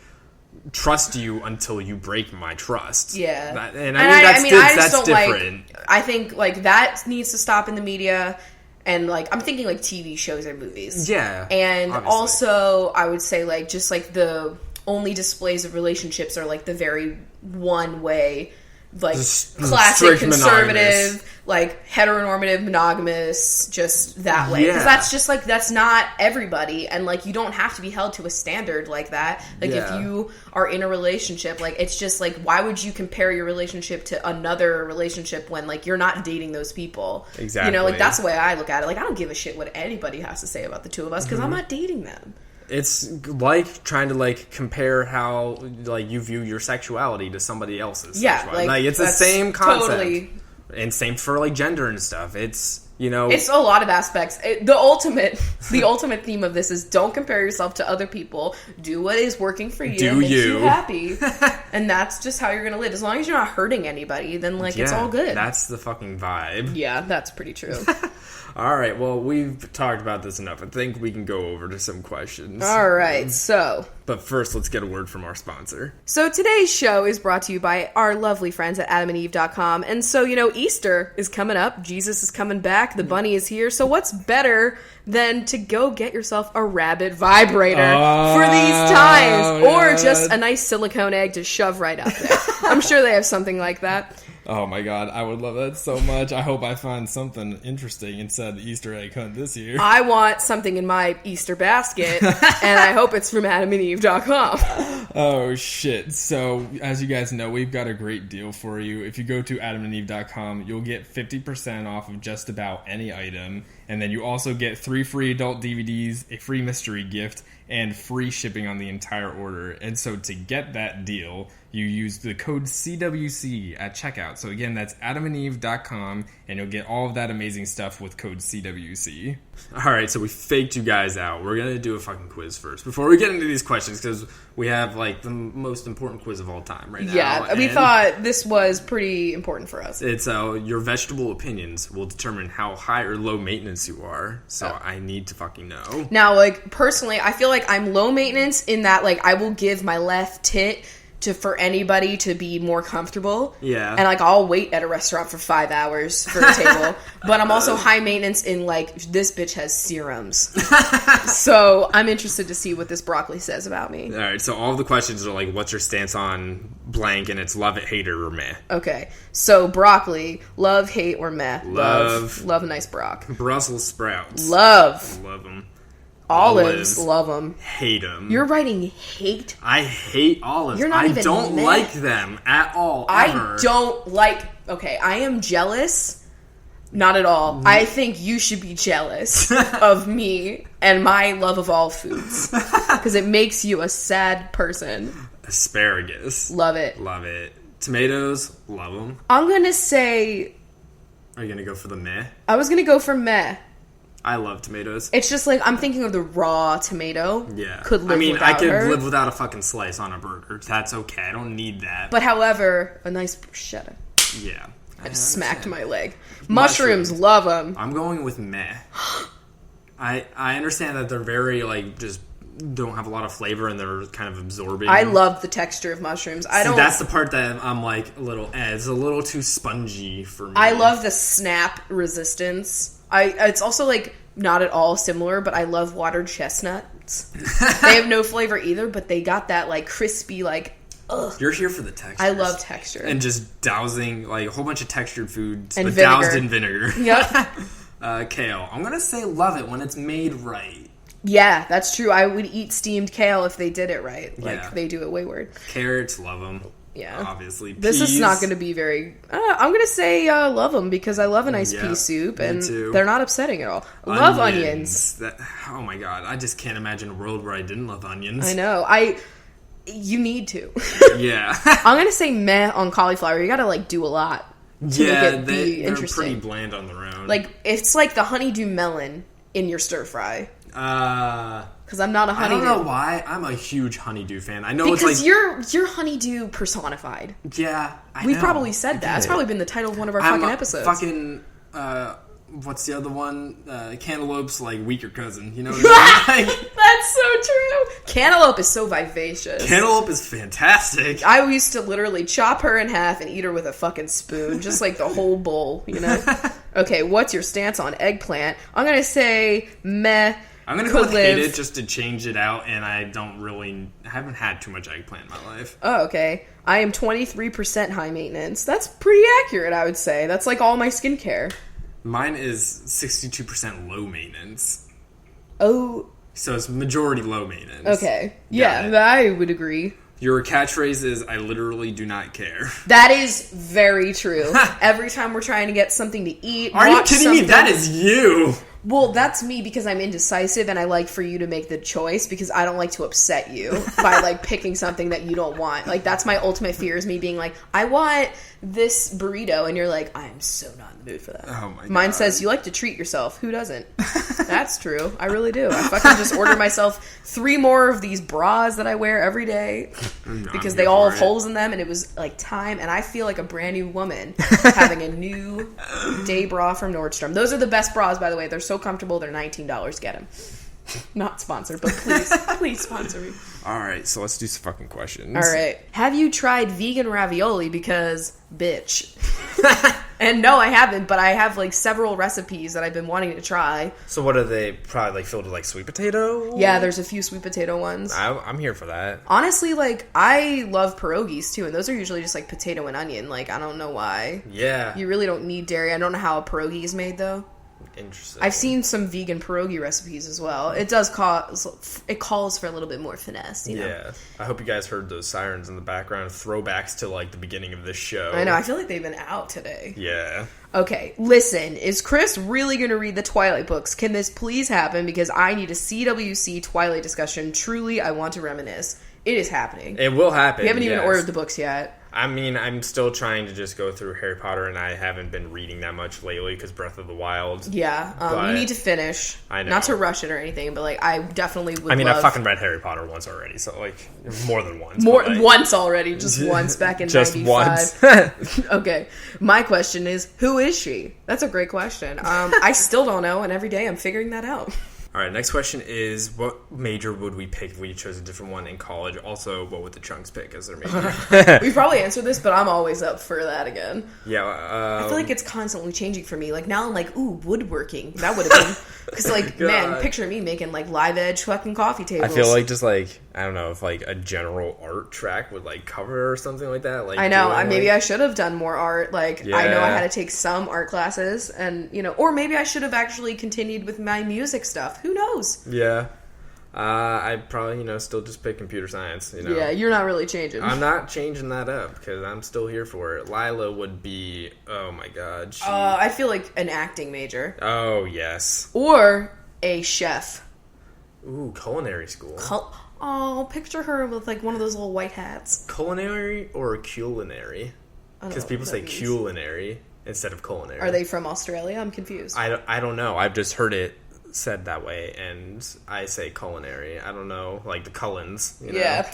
trust you until you break my trust. Yeah. That's different. I think like that needs to stop in the media. And, like, I'm thinking, like, TV shows and movies. Yeah. And obviously. also, I would say, like, just, like, the only displays of relationships are, like, the very one way, like, classic conservative, monogamous. Like, heteronormative, monogamous, just that way. Because that's just, like, that's not everybody. And, like, you don't have to be held to a standard like that. Like, if you are in a relationship, like, it's just, like, why would you compare your relationship to another relationship when, like, you're not dating those people? Exactly. You know, like, that's the way I look at it. Like, I don't give a shit what anybody has to say about the two of us because I'm not dating them. It's like trying to, like, compare how, like, you view your sexuality to somebody else's sexuality. Like, it's the same concept. Totally. And same for, like, gender and stuff. It's, you know... It's a lot of aspects. The ultimate theme of this is don't compare yourself to other people. Do what is working for you and makes you happy. And that's just how you're going to live. As long as you're not hurting anybody, then, like, it's all good. That's the fucking vibe. Yeah, that's pretty true. All right, well, we've talked about this enough. I think we can go over to some questions. All right, so... But first, let's get a word from our sponsor. So today's show is brought to you by our lovely friends at adamandeve.com. And so, you know, Easter is coming up. Jesus is coming back. The bunny is here. So what's better than to go get yourself a rabbit vibrator for these times? Or just a nice silicone egg to shove right up there. I'm sure they have something like that. Oh my god, I would love that so much. I hope I find something interesting inside the Easter egg hunt this year. I want something in my Easter basket, and I hope it's from adamandeve.com. Oh shit. So, as you guys know, we've got a great deal for you. If you go to adamandeve.com, you'll get 50% off of just about any item. And then you also get 3 free adult DVDs, a free mystery gift, and free shipping on the entire order. And so to get that deal, you use the code CWC at checkout. So again, that's adamandeve.com, and you'll get all of that amazing stuff with code CWC. All right, so we faked you guys out. We're going to do a fucking quiz first before we get into these questions, because we have, like, the most important quiz of all time right now. Yeah, we thought this was pretty important for us. It's your vegetable opinions will determine how high or low maintenance you are, so I need to fucking know. Now, like, personally, I feel like I'm low maintenance in that, like, I will give my left tit for anybody to be more comfortable. Yeah. And, like, I'll wait at a restaurant for 5 hours for a table. But I'm also high maintenance in, like, this bitch has serums. So I'm interested to see what this broccoli says about me. All right, so all the questions are, like, what's your stance on blank, and it's love it, hate it, or meh. Okay. So broccoli, love, hate, or meh? Love a nice brock. Brussels sprouts. Love them. Olives, love them. Hate them. You're writing hate? I hate olives. You're not even don't like them at all, ever. I don't like... Okay, I am jealous Not at all. I think you should be jealous of me and my love of all foods. Because it makes you a sad person. Asparagus. Love it. Love it. Tomatoes. Love them. I'm going to say... Are you going to go for the meh? I was going to go for meh. I love tomatoes. It's just like, I'm thinking of the raw tomato. Yeah. Could live without I could her. live without a fucking slice on a burger. That's okay. I don't need that. But however, a nice bruschetta. Yeah. I just smacked my leg. Mushrooms, love them. I'm going with meh. I understand that they're very, like, just don't have a lot of flavor and they're kind of absorbing. I love the texture of mushrooms. That's the part that I'm like a little, it's a little too spongy for me. I love the snap resistance. It's also, like, not at all similar, but I love watered chestnuts. They have no flavor either, but they got that, like, crispy, like, ugh. You're here for the texture. I love texture. And just dousing, like, a whole bunch of textured foods, and but vinegar. doused in vinegar. Yep. Kale. I'm going to say love it when it's made right. Yeah, that's true. I would eat steamed kale if they did it right. Like, they do it wayward. Carrots, love them. Yeah. Obviously. This Peas. is not going to be very... I'm going to say love them because I love a nice pea soup and they're not upsetting at all. Love onions. Oh my god. I just can't imagine a world where I didn't love onions. I know. You need to. Yeah. I'm going to say meh on cauliflower. You got to, like, do a lot to make it be they're interesting. pretty bland on their own. Like, it's like the honeydew melon in your stir fry. Because I'm not a honeydew. I don't know why. I'm a huge honeydew fan. I know because it's like... you're honeydew personified. Yeah, We've probably said that. It's probably been the title of one of our fucking episodes. Fucking... what's the other one? Cantaloupes, like, weaker cousin. You know what I mean? Like, that's so true. Cantaloupe is so vivacious. Cantaloupe is fantastic. I used to literally chop her in half and eat her with a fucking spoon. Just like the whole bowl, you know? Okay, what's your stance on eggplant? I'm going to say meh. I'm going to go with hate it just to change it out, and I haven't had too much eggplant in my life. Oh, okay. I am 23% high maintenance. That's pretty accurate, I would say. That's like all my skincare. Mine is 62% low maintenance. Oh. So it's majority low maintenance. Okay. Yeah, I would agree. Your catchphrase is, I literally do not care. That is very true. Every time we're trying to get something to eat, are you kidding me? That is you. Well, that's me because I'm indecisive and I like for you to make the choice because I don't like to upset you by, like, picking something that you don't want. Like, that's my ultimate fear is me being like, I want this burrito, and you're like, I am so not in the mood for that. Oh my god. Mine says, you like to treat yourself. Who doesn't? That's true. I really do. I fucking just order myself 3 more of these bras that I wear every day because they all have holes in them, and it was, like, time, and I feel like a brand new woman having a new day bra from Nordstrom. Those are the best bras, by the way. They're so comfortable. They're $19. Get them. Not sponsored, but please sponsor me. All right, so let's do some fucking questions. All right. Have you tried vegan ravioli? Because, bitch. And no, I haven't, but I have, like, several recipes that I've been wanting to try. So what are they? Probably, like, filled with, like, sweet potato? Yeah, there's a few sweet potato ones. I'm here for that. Honestly, like, I love pierogies, too, and those are usually just, like, potato and onion. Like, I don't know why. Yeah. You really don't need dairy. I don't know how a pierogi is made, though. Interesting. I've seen some vegan pierogi recipes as well. It does calls for a little bit more finesse, you know? Yeah. I hope you guys heard those sirens in the background. Throwbacks to, like, the beginning of this show. I know. I feel like they've been out today. Yeah. Okay, listen. Is Chris really going to read the Twilight books? Can this please happen? Because I need a CWC Twilight discussion. Truly, I want to reminisce. It is happening. It will happen. We haven't even ordered the books yet. I mean, I'm still trying to just go through Harry Potter, and I haven't been reading that much lately because Breath of the Wild. Yeah, you need to finish. I know. Not to rush it or anything, but, like, I definitely would I fucking read Harry Potter once already, so, like, more than once. Once already, just once back in just 95. Once. Okay, my question is, who is she? That's a great question. I still don't know, and every day I'm figuring that out. All right, next question is, what major would we pick if we chose a different one in college? Also, what would the Chunks pick as their major? We've probably answered this, but I'm always up for that again. Yeah. I feel like it's constantly changing for me. Like, now I'm like, ooh, woodworking. That would have been... Because, like, man, picture me making, like, live edge fucking coffee tables. I feel like just, like, I don't know, if, like, a general art track would, like, cover or something like that. Like, I know. Maybe I should have done more art. Like, I know I had to take some art classes, and, you know, or maybe I should have actually continued with my music stuff. Who knows? Yeah. I'd probably, still just pick computer science, Yeah, you're not really changing. I'm not changing that up because I'm still here for it. Lila would be, oh my god. I feel like an acting major. Oh, yes. Or a chef. Ooh, culinary school. Picture her with like one of those little white hats. Culinary or culinary? Because people say culinary instead of culinary. Are they from Australia? I'm confused. I don't know. I've just heard it said that way, and I say culinary. I don't know, like the Cullens. Yeah,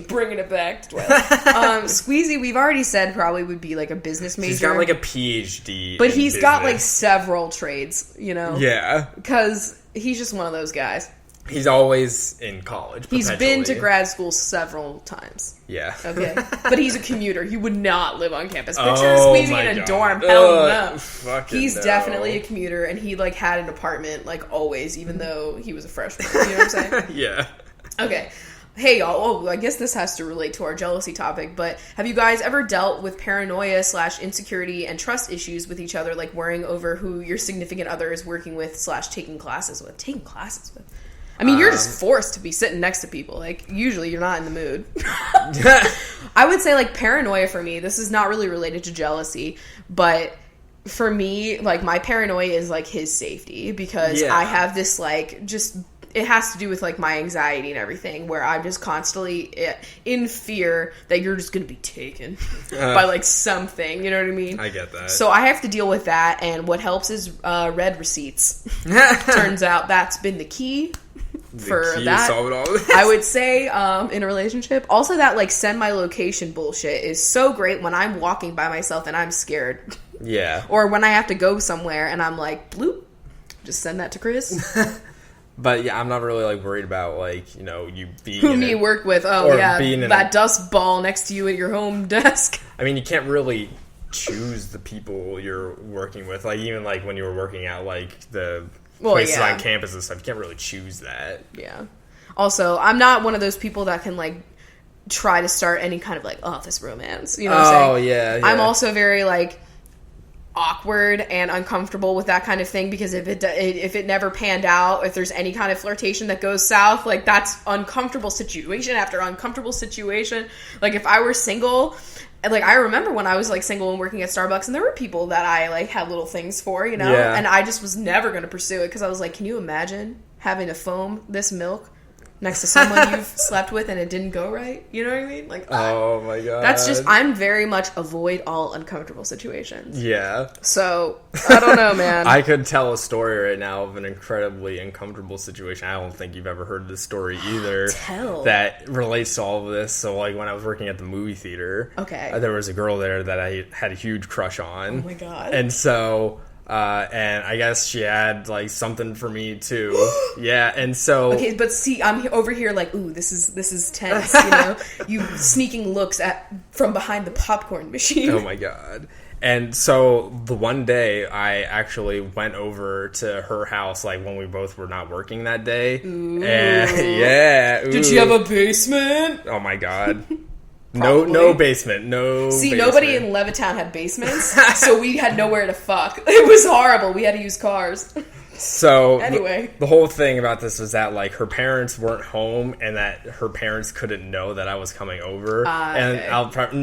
bringing it back to Squeezy, we've already said probably would be like a business major. He's got like a PhD, but he's got like several trades. Yeah, because he's just one of those guys. He's always in college. He's been to grad school several times. Yeah. Okay. But he's a commuter. He would not live on campus. Picture Squeezy in a dorm. Hell no. He's definitely a commuter, and he like had an apartment like always, even though he was a freshman. You know what I'm saying? Yeah. Okay. Hey y'all, I guess this has to relate to our jealousy topic, but have you guys ever dealt with paranoia / insecurity and trust issues with each other, like worrying over who your significant other is working with / taking classes with? I mean, you're just forced to be sitting next to people. Like, usually you're not in the mood. I would say, like, paranoia for me, this is not really related to jealousy, but for me, like, my paranoia is, like, his safety, because I have this, like, just, it has to do with, like, my anxiety and everything, where I'm just constantly in fear that you're just going to be taken by, like, something, you know what I mean? I get that. So I have to deal with that, and what helps is read receipts. Turns out that's been the key. For that, I would say in a relationship. Also, that like send my location bullshit is so great when I'm walking by myself and I'm scared. Yeah. Or when I have to go somewhere and I'm like, bloop, just send that to Chris. But yeah, I'm not really like worried about like you being whom you work with. Oh yeah, that dust ball next to you at your home desk. I mean, you can't really choose the people you're working with. Like even like when you were working out like the places on campus and stuff, you can't really choose that. Yeah. Also, I'm not one of those people that can like try to start any kind of like office romance. You know what I'm saying? Yeah. I'm also very like awkward and uncomfortable with that kind of thing, because if it never panned out, if there's any kind of flirtation that goes south, like that's uncomfortable situation after uncomfortable situation. Like if I were single, like I remember when I was like single and working at Starbucks, and there were people that I like had little things for, and I just was never going to pursue it, because I was like, can you imagine having to foam this milk next to someone you've slept with and it didn't go right? You know what I mean? Like, oh my god, that's just, I'm very much avoid all uncomfortable situations. Yeah. So I don't know, man. I could tell a story right now of an incredibly uncomfortable situation. I don't think you've ever heard this story either. Tell. That relates to all of this. So like when I was working at the movie theater, there was a girl there that I had a huge crush on. Oh my god. And so and I guess she had like something for me too. Yeah, and so okay, but see, I'm over here like, ooh, this is tense. You sneaking looks from behind the popcorn machine. Oh my god. And so the one day I actually went over to her house, like when we both were not working that day. Ooh. And, yeah. Ooh. Did she have a basement? Oh my god. No basement. No. See, basement. Nobody in Levittown had basements, so we had nowhere to fuck. It was horrible. We had to use cars. So anyway, the whole thing about this was that like her parents weren't home, and that her parents couldn't know that I was coming over, and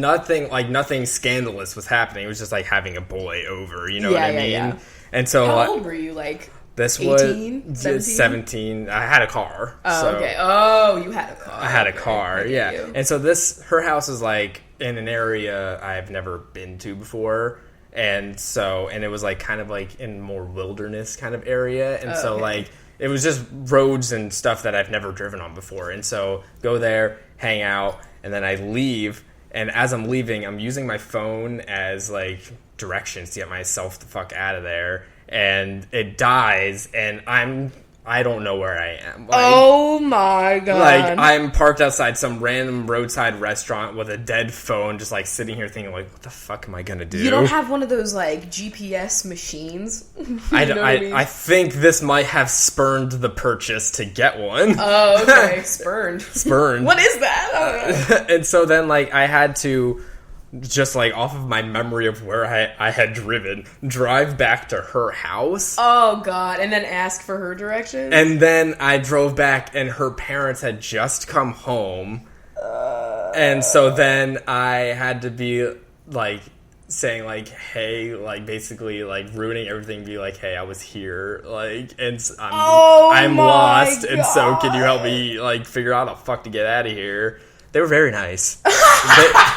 nothing scandalous was happening. It was just like having a boy over. You know what I mean? Yeah. And so how old were you? Like. This 18? was 17. I had a car. Oh, so okay. Oh, you had a car. I had a car, yeah. You. And so her house is like in an area I've never been to before. And it was like kind of like in more wilderness kind of area. And like it was just roads and stuff that I've never driven on before. And so go there, hang out, and then I leave. And as I'm leaving, I'm using my phone as like directions to get myself the fuck out of there. And it dies, and I don't know where I am. Like, oh my god. Like, I'm parked outside some random roadside restaurant with a dead phone, just like sitting here thinking, like, what the fuck am I gonna do? You don't have one of those, like, GPS machines? I think this might have spurned the purchase to get one. Oh, okay. Spurned. Spurned. What is that? I don't know. And so then, like, I had to just like off of my memory of where I had driven, drive back to her house. Oh God! And then ask for her directions. And then I drove back, and her parents had just come home, and so then I had to be like saying like, "Hey," like basically like ruining everything. Be like, "Hey, I was here," like, and I'm lost, and so can you help me like figure out how the fuck to get out of here? They were very nice.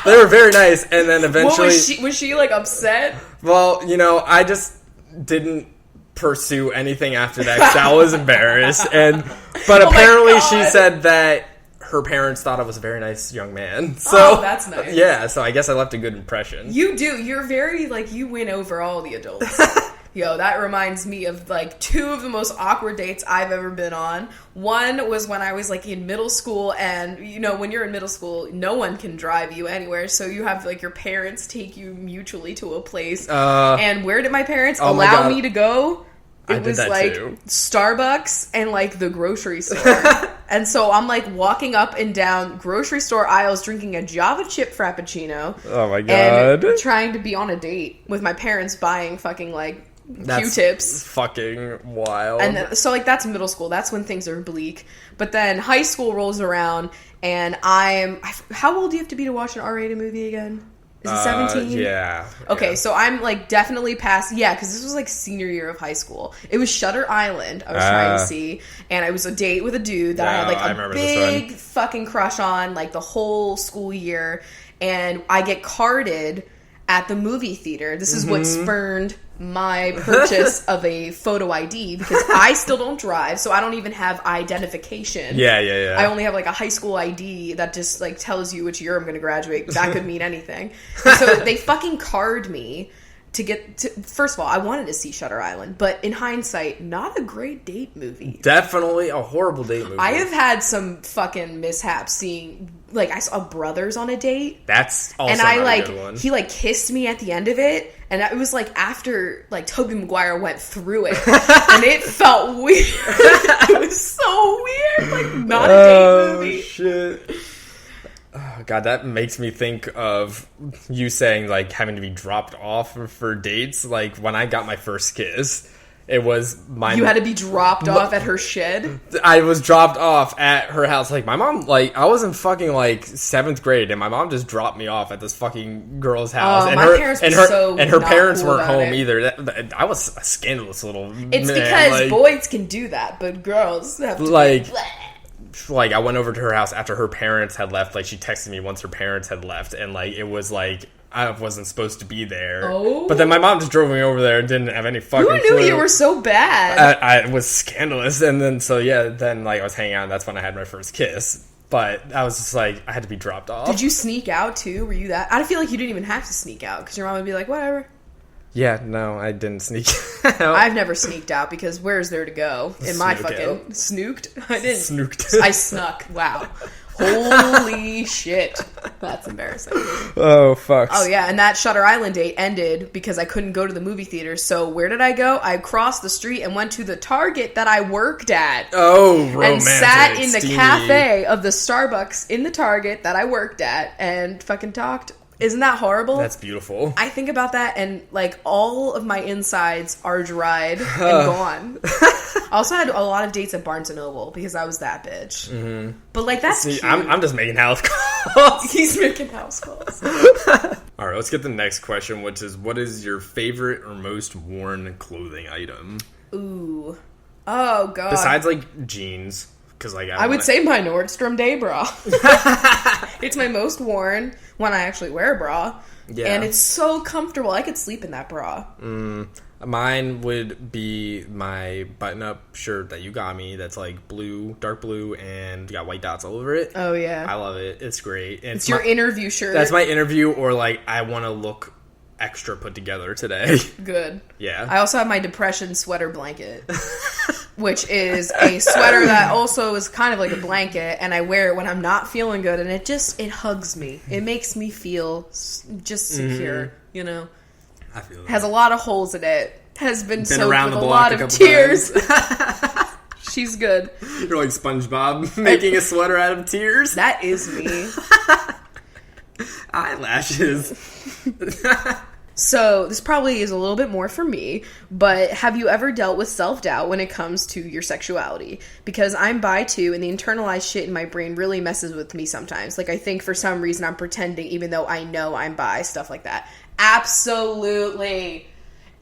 they were very nice, and then eventually... Was she like, upset? Well, you know, I just didn't pursue anything after that, because I was embarrassed. But apparently she said that her parents thought I was a very nice young man. So, that's nice. Yeah, so I guess I left a good impression. You do. You're very, like, you win over all the adults. Yo, that reminds me of, like, 2 of the most awkward dates I've ever been on. One was when I was, like, in middle school, and, you know, when you're in middle school, no one can drive you anywhere, so you have, like, your parents take you mutually to a place. And where did my parents allow me to go? It was, like, too. Starbucks and, like, the grocery store. And so I'm, like, walking up and down grocery store aisles drinking a Java chip Frappuccino. Oh, my God. And trying to be on a date with my parents buying fucking, like, Q-tips. Fucking wild. And then, so, like, that's middle school. That's when things are bleak. But then high school rolls around, and how old do you have to be to watch an R-rated movie again? Is it 17? Yeah. Okay, so I'm, like, definitely past... Yeah, because this was, like, senior year of high school. It was Shutter Island I was trying to see, and it was a date with a dude that I had, like, a big fucking crush on, like, the whole school year, and I get carded at the movie theater. This is what spurned my purchase of a photo ID, because I still don't drive, so I don't even have identification. Yeah. I only have like a high school ID that just like tells you which year I'm going to graduate. That could mean anything. And so they fucking card me to get to... First of all, I wanted to see Shutter Island, but in hindsight, not a great date movie. Definitely a horrible date movie. I have had some fucking mishaps seeing... Like, I saw Brothers on a date. That's also and I, not like, a good one. He, like, kissed me at the end of it, and it was, like, after, like, Tobey Maguire went through it, and it felt weird. It was so weird. Like, not a date movie. Oh, shit. Oh, God, that makes me think of you saying, like, having to be dropped off for dates. Like, when I got my first kiss... It was my... You had to be dropped off at her shed? I was dropped off at her house. Like, my mom, like, I was in fucking, like, 7th grade, and my mom just dropped me off at this fucking girl's house. And my parents were so and her not parents cool weren't home it. either. I was a scandalous little It's man. because like, boys can do that, but girls have to like, I went over to her house after her parents had left. Like, she texted me once her parents had left, and, like, it was, like... I wasn't supposed to be there. Oh. But then my mom just drove me over there and didn't have any fucking Who knew clue. you were so bad? I was scandalous. And then, so yeah, then, like, I was hanging out, and that's when I had my first kiss. But I was just like, I had to be dropped off. Did you sneak out, too? Were you that? I feel like you didn't even have to sneak out, because your mom would be like, whatever. Yeah, no, I didn't sneak out. I've never sneaked out, because where's there to go? In my fucking... Snooked? I didn't. Snooked. I snuck. Wow. Holy shit. That's embarrassing. Oh, fuck. Oh, yeah, and that Shutter Island date ended because I couldn't go to the movie theater. So where did I go? I crossed the street and went to the Target that I worked at. Oh, romantic. And sat in the steamy. cafe of the Starbucks in the Target that I worked at and fucking talked. Isn't that horrible? That's beautiful. I think about that and, like, all of my insides are dried and gone. I also had a lot of dates at Barnes & Noble because I was that bitch. Mm-hmm. But, like, that's cute. I'm just making house calls. He's making house calls. All right, let's get the next question, which is, what is your favorite or most worn clothing item? Ooh. Oh, God. Besides, like, jeans. Because, like, I would say my Nordstrom Day bra. It's my most worn when I actually wear a bra. Yeah. And it's so comfortable. I could sleep in that bra. Mine would be my button-up shirt that you got me that's, like, blue, dark blue, and got white dots all over it. Oh, yeah. I love it. It's great. And it's your interview shirt. That's my interview, or, like, I want to look extra put together today. Good. Yeah. I also have my depression sweater blanket, which is a sweater that also is kind of like a blanket, and I wear it when I'm not feeling good, and it hugs me. It makes me feel just secure, you know? I feel that. Has a lot of holes in it. Has been soaked around with the a block lot a of couple tears. She's good. You're like SpongeBob making a sweater out of tears. That is me. Eyelashes. So this probably is a little bit more for me, but have you ever dealt with self-doubt when it comes to your sexuality? Because I'm bi too, and the internalized shit in my brain really messes with me sometimes. Like, I think for some reason I'm pretending even though I know I'm bi, stuff like that. Absolutely.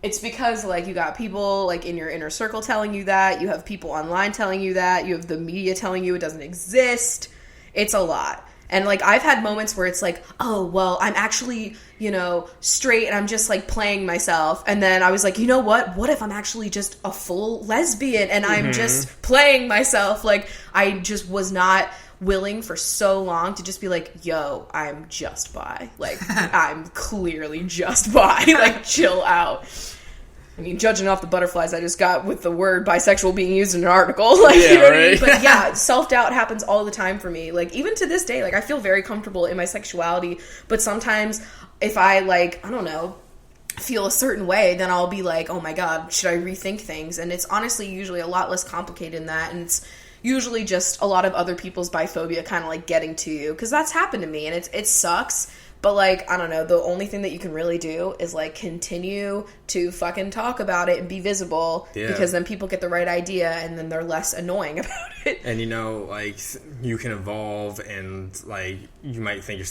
It's because, like, you got people, like, in your inner circle telling you that, you have people online telling you that, you have the media telling you it doesn't exist. It's a lot. And, like, I've had moments where it's like, oh, well, I'm actually, you know, straight and I'm just, like, playing myself. And then I was like, you know what? What if I'm actually just a full lesbian and I'm just playing myself? Like, I just was not willing for so long to just be like, yo, I'm just bi. Like, I'm clearly just bi. Like, chill out. I mean, judging off the butterflies I just got with the word bisexual being used in an article, like, yeah, you know right? what I mean? But yeah, self-doubt happens all the time for me. Like, even to this day, like, I feel very comfortable in my sexuality, but sometimes if I, like, I don't know, feel a certain way, then I'll be like, oh my god, should I rethink things? And it's honestly usually a lot less complicated than that, and it's usually just a lot of other people's biphobia kind of, like, getting to you, because that's happened to me, and it sucks. But, like, I don't know, the only thing that you can really do is, like, continue to fucking talk about it and be visible, because then people get the right idea and then they're less annoying about it. And, you know, like, you can evolve and, like, you might think your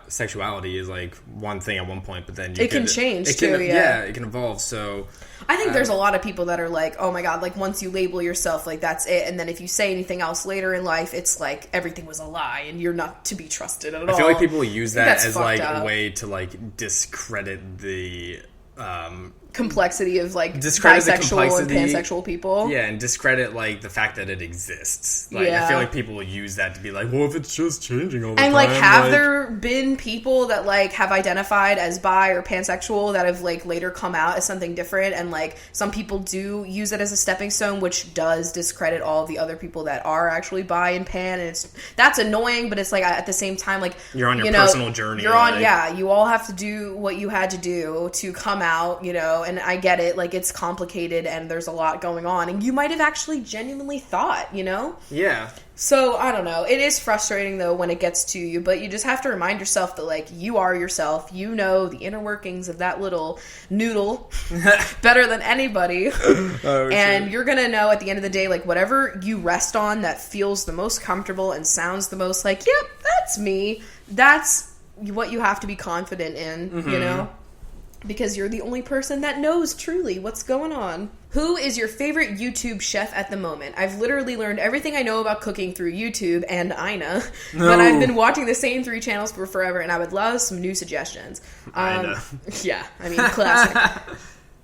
sexuality is, like, one thing at one point, but then it can change, too, yeah, it can evolve, so... I think there's a lot of people that are like, oh my god, like, once you label yourself, like, that's it, and then if you say anything else later in life, it's like, everything was a lie, and you're not to be trusted at all. I feel like people use that as, like, up. a way to, like, discredit the... complexity of, like, bisexual and pansexual people. Yeah, and discredit, like, the fact that it exists. Like, I feel like people will use that to be like, well, if it's just changing all the time. And, like, have there been people that, like, have identified as bi or pansexual that have, like, later come out as something different, and, like, some people do use it as a stepping stone, which does discredit all of the other people that are actually bi and pan, and that's annoying, but it's, like, at the same time, like, you're on your personal journey. You're on, you all have to do what you had to do to come out, you know, and I get it, like, it's complicated and there's a lot going on, and you might have actually genuinely thought, you know? Yeah. So, I don't know. It is frustrating, though, when it gets to you, but you just have to remind yourself that, like, you are yourself. You know the inner workings of that little noodle better than anybody. And you're gonna know at the end of the day, like, whatever you rest on that feels the most comfortable and sounds the most like, yep, that's me. That's what you have to be confident in, you know? Because you're the only person that knows truly what's going on. Who is your favorite YouTube chef at the moment? I've literally learned everything I know about cooking through YouTube and Ina, but I've been watching the same 3 channels for forever, and I would love some new suggestions. Yeah, I mean, classic.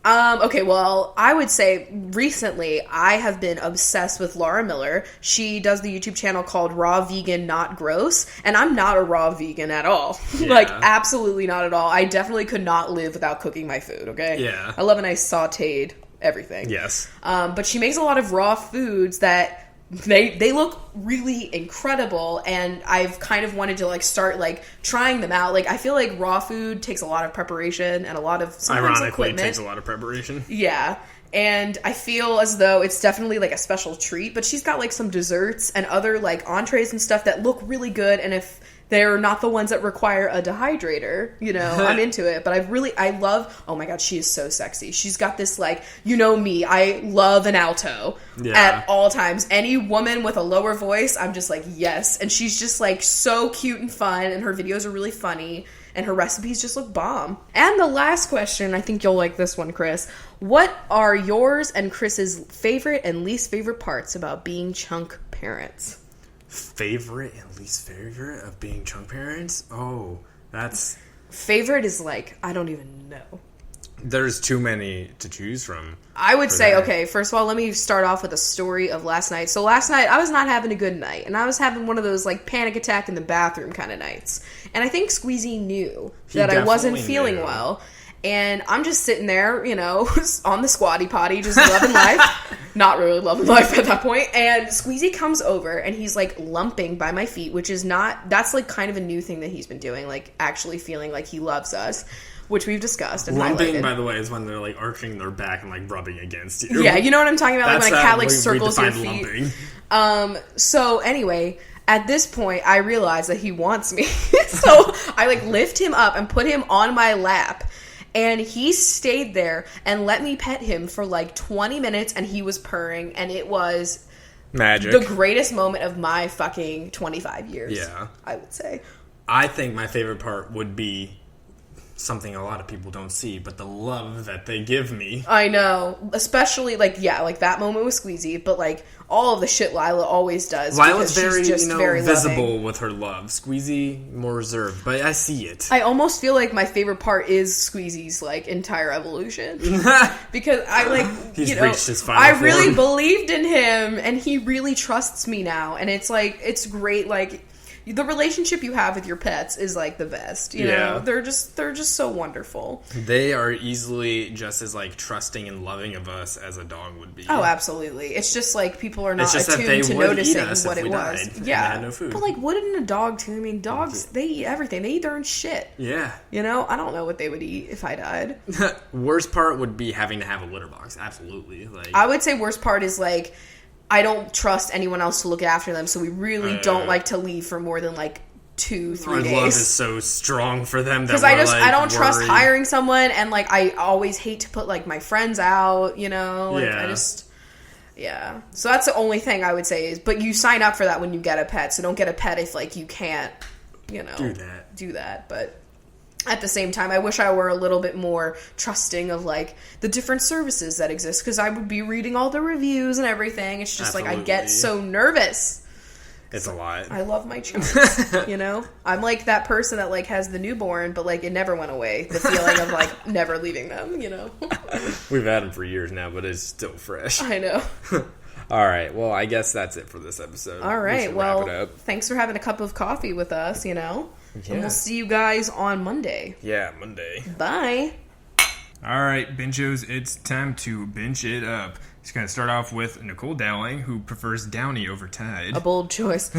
Okay, well, I would say recently I have been obsessed with Laura Miller. She does the YouTube channel called Raw Vegan Not Gross, and I'm not a raw vegan at all. Yeah. Like, absolutely not at all. I definitely could not live without cooking my food, okay? Yeah. I love a nice sauteed everything. Yes. But she makes a lot of raw foods that they look really incredible, and I've kind of wanted to, like, start, like, trying them out. Like, I feel like raw food takes a lot of preparation and a lot of sometimes equipment. It takes a lot of preparation. Yeah. And I feel as though it's definitely, like, a special treat, but she's got, like, some desserts and other, like, entrees and stuff that look really good, and if they're not the ones that require a dehydrator, you know, I'm into it. But I love, oh my god, she is so sexy. She's got this, like, you know me, I love an alto at all times. Any woman with a lower voice, I'm just like, yes. And she's just, like, so cute and fun, and her videos are really funny, and her recipes just look bomb. And the last question, I think you'll like this one, Chris. What are yours and Chris's favorite and least favorite parts about being chunk parents? Favorite and least favorite of being chunk parents? Oh, that's... Favorite is, like, I don't even know. There's too many to choose from. I would say, okay, first of all, let me start off with a story of last night. So last night, I was not having a good night, and I was having one of those, like, panic attack in the bathroom kind of nights. And I think Squeezy knew that I wasn't feeling well. And I'm just sitting there, you know, on the squatty potty, just loving life. Not really loving life at that point. And Squeezy comes over, and he's, like, lumping by my feet, which is not... That's, like, kind of a new thing that he's been doing, like, actually feeling like he loves us, which we've discussed and lumping, highlighted. By the way, is when they're, like, arching their back and, like, rubbing against you. Yeah, you know what I'm talking about? That's like, when a cat, like, circles your feet. lumping. So, anyway... At this point, I realize that he wants me. So I like lift him up and put him on my lap. And he stayed there and let me pet him for like 20 minutes, and he was purring, and it was magic. The greatest moment of my fucking 25 years. Yeah. I would say. I think my favorite part would be something a lot of people don't see, but the love that they give me. I know. Especially, like, yeah, like that moment with Squeezy, but like all of the shit Lila always does. Lila's very, she's just very visible loving. with her love. Squeezy, more reserved, but I see it. I almost feel like my favorite part is Squeezy's, like, entire evolution. Because I, like, He's you know, reached his final I really form. believed in him, and he really trusts me now. And it's, like, it's great, like, the relationship you have with your pets is, like, the best. You know? They're just so wonderful. They are easily just as, like, trusting and loving of us as a dog would be. Oh, absolutely. It's just, like, people are not that attuned they to would noticing eat us what if it we was. died and Yeah. had no food. But, like, wouldn't a dog, too? I mean, dogs, they eat everything. They eat their own shit. Yeah. You know? I don't know what they would eat if I died. Worst part would be having to have a litter box. Absolutely. Like, I would say worst part is, like, I don't trust anyone else to look after them, so we really don't like to leave for more than, like, 2-3 our days. love is so strong for them that Because I don't trust hiring someone, and, like, I always hate to put, like, my friends out, you know? Like, Yeah. Yeah. So that's the only thing I would say is, but you sign up for that when you get a pet, so don't get a pet if, like, you can't, you know, do that. But at the same time, I wish I were a little bit more trusting of, like, the different services that exist, because I would be reading all the reviews and everything. It's just, like, I get so nervous. It's a lot. I love my chunks, you know? I'm like that person that, like, has the newborn, but, like, it never went away. The feeling of, like, never leaving them, you know? We've had them for years now, but it's still fresh. I know. All right. Well, I guess that's it for this episode. All right. Wrap it Well, up. thanks for having a cup of coffee with us, you know? Yeah. And we'll see you guys on Monday. Yeah, Monday. Bye. All right, Benchos, it's time to bench it up. Just going to start off with Nicole Dowling, who prefers Downy over Tide. A bold choice.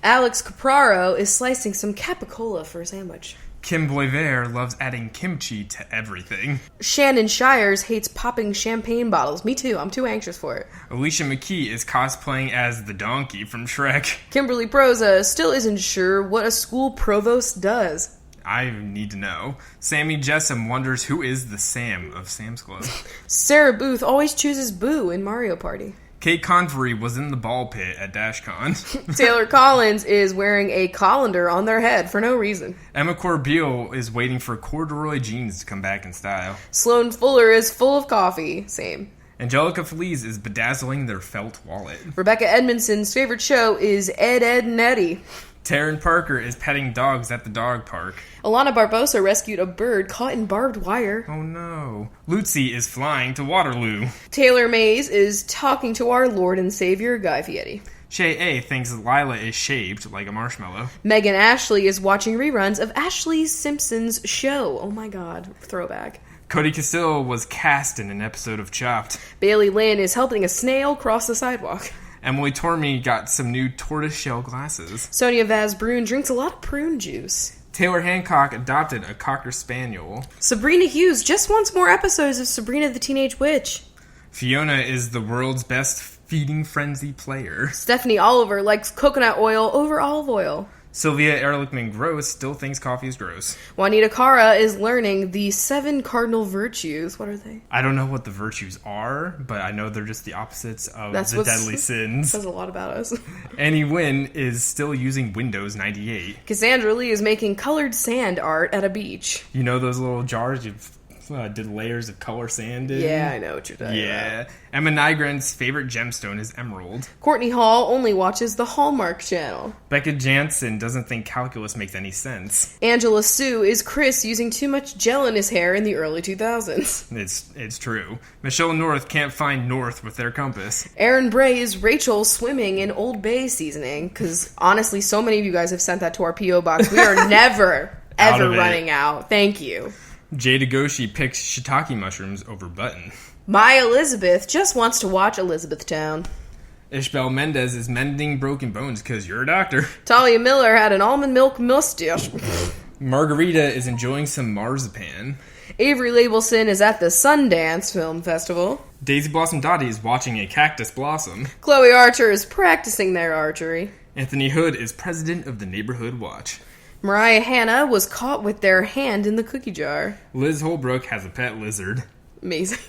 Alex Capraro is slicing some capicola for a sandwich. Kim Boiver loves adding kimchi to everything. Shannon Shires hates popping champagne bottles. Me too. I'm too anxious for it. Alicia McKee is cosplaying as the donkey from Shrek. Kimberly Proza still isn't sure what a school provost does. I need to know. Sammy Jessam wonders who is the Sam of Sam's Club. Sarah Booth always chooses Boo in Mario Party. Kate Convery was in the ball pit at DashCon. Taylor Collins is wearing a colander on their head for no reason. Emma Corbeil is waiting for corduroy jeans to come back in style. Sloane Fuller is full of coffee. Same. Angelica Feliz is bedazzling their felt wallet. Rebecca Edmondson's favorite show is Ed, Edd n Eddy. Taryn Parker is petting dogs at the dog park. Alana Barbosa rescued a bird caught in barbed wire. Oh no. Lutzi is flying to Waterloo. Taylor Mays is talking to our Lord and Savior, Guy Fieri. Shay A thinks Lila is shaped like a marshmallow. Megan Ashley is watching reruns of Ashley Simpson's show. Oh my god, throwback. Cody Castillo was cast in an episode of Chopped. Bailey Lynn is helping a snail cross the sidewalk. Emily Tormey got some new tortoiseshell glasses. Sonia Vaz Brune drinks a lot of prune juice. Taylor Hancock adopted a Cocker Spaniel. Sabrina Hughes just wants more episodes of Sabrina the Teenage Witch. Fiona is the world's best feeding frenzy player. Stephanie Oliver likes coconut oil over olive oil. Sylvia Ehrlichman Gross still thinks coffee is gross. Juanita Cara is learning the 7 cardinal virtues. What are they? I don't know what the virtues are, but I know they're just the opposites of That's the deadly sins. Says a lot about us. Annie Wynn is still using Windows 98. Cassandra Lee is making colored sand art at a beach. You know those little jars you've did layers of color sand in? Yeah, I know what you're talking Yeah. about. Emma Nygren's favorite gemstone is emerald. Courtney Hall only watches the Hallmark Channel. Becca Jansen doesn't think calculus makes any sense. Angela Sue is Chris using too much gel in his hair in the early 2000s. It's true. Michelle North can't find north with their compass. Aaron Bray is Rachel swimming in Old Bay seasoning, because honestly, so many of you guys have sent that to our P.O. box. We are never, Out ever of it. running out. Thank you. Jay Degoshi picks shiitake mushrooms over button. My Elizabeth just wants to watch Elizabethtown. Ishbel Mendez is mending broken bones because you're a doctor. Talia Miller had an almond milk mustache. Margarita is enjoying some marzipan. Avery Labelson is at the Sundance Film Festival. Daisy Blossom Dottie is watching a cactus blossom. Chloe Archer is practicing their archery. Anthony Hood is president of the Neighborhood Watch. Mariah Hanna was caught with their hand in the cookie jar. Liz Holbrook has a pet lizard. Amazing.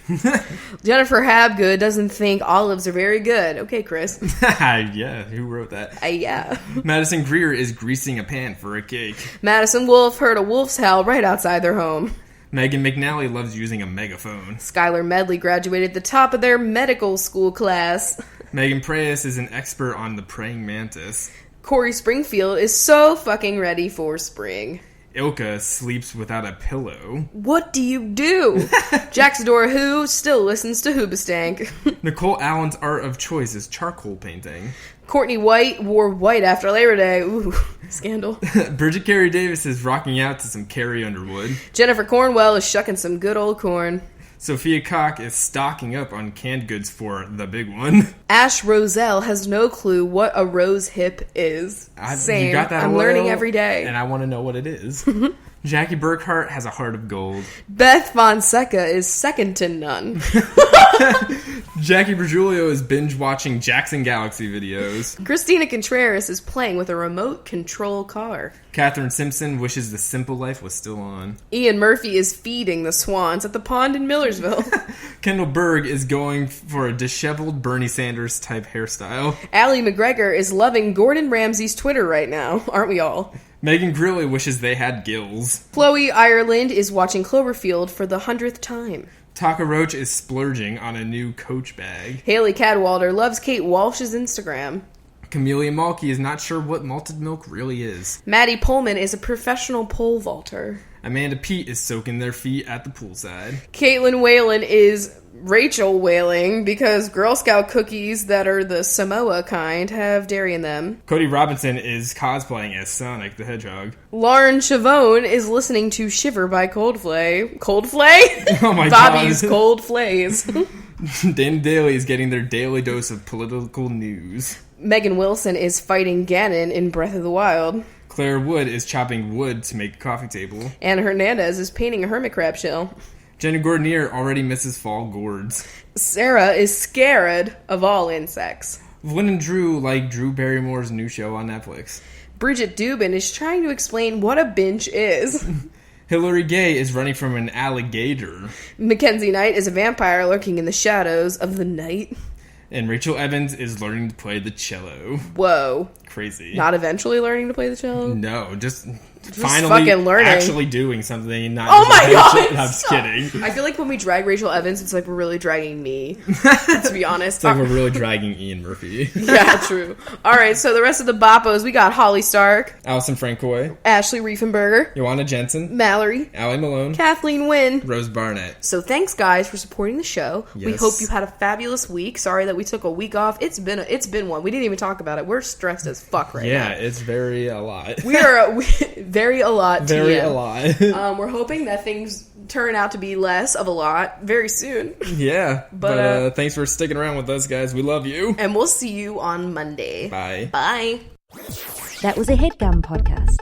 Jennifer Habgood doesn't think olives are very good. Okay, Chris. Yeah, who wrote that? Yeah. Madison Greer is greasing a pan for a cake. Madison Wolfe heard a wolf's howl right outside their home. Megan McNally loves using a megaphone. Skylar Medley graduated the top of their medical school class. Megan Preyes is an expert on the praying mantis. Corey Springfield is so fucking ready for spring. Ilka sleeps without a pillow. What do you do? Jacksadora Who still listens to Hoobastank. Nicole Allen's art of choice is charcoal painting. Courtney White wore white after Labor Day. Ooh, scandal. Bridget Carey Davis is rocking out to some Carrie Underwood. Jennifer Cornwell is shucking some good old corn. Sophia Koch is stocking up on canned goods for the big one. Ash Roselle has no clue what a rose hip is. Same. You got that I'm oil, learning every day. And I want to know what it is. Jackie Burkhart has a heart of gold. Beth Fonseca is second to none. Jackie Bergiulio is binge-watching Jackson Galaxy videos. Christina Contreras is playing with a remote control car. Catherine Simpson wishes the simple life was still on. Ian Murphy is feeding the swans at the pond in Millersville. Kendall Berg is going for a disheveled Bernie Sanders type hairstyle. Allie McGregor is loving Gordon Ramsay's Twitter right now. Aren't we all? Megan Grilly wishes they had gills. Chloe Ireland is watching Cloverfield for the 100th time. Taka Roach is splurging on a new Coach bag. Haley Cadwalder loves Kate Walsh's Instagram. Camellia Malky is not sure what malted milk really is. Maddie Pullman is a professional pole vaulter. Amanda Pete is soaking their feet at the poolside. Caitlin Whalen is Rachel wailing because Girl Scout cookies that are the Samoa kind have dairy in them. Cody Robinson is cosplaying as Sonic the Hedgehog. Lauren Chavone is listening to Shiver by Coldplay. Coldplay? Oh my Bobby's god. Cold Flays. Dana Daly is getting their daily dose of political news. Megan Wilson is fighting Ganon in Breath of the Wild. Claire Wood is chopping wood to make a coffee table. Anna Hernandez is painting a hermit crab shell. Jenny Gordonier already misses fall gourds. Sarah is scared of all insects. Lynn and Drew like Drew Barrymore's new show on Netflix. Bridget Dubin is trying to explain what a bench is. Hillary Gay is running from an alligator. Mackenzie Knight is a vampire lurking in the shadows of the night. And Rachel Evans is learning to play the cello. Whoa. Crazy. Not eventually learning to play the cello? No, just finally fucking learning. actually doing something. Not Oh just my god! I'm just kidding. I feel like when we drag Rachel Evans, it's like we're really dragging me. To be honest. It's like we're really dragging Ian Murphy. Yeah, true. Alright, so the rest of the boppos, we got Holly Stark, Allison Francois, Ashley Riefenberger, Joanna Jensen, Mallory, Allie Malone, Kathleen Wynn. Rose Barnett. So thanks, guys, for supporting the show. We Yes. hope you had a fabulous week. Sorry that we took a week off. It's been one. We didn't even talk about it. We're stressed as fuck right now. Yeah, it's very a lot. We are very a lot. Very TM. a lot. We're hoping that things turn out to be less of a lot very soon. Yeah, But, but thanks for sticking around with us, guys. We love you. And we'll see you on Monday. Bye. Bye. That was a headgum podcast.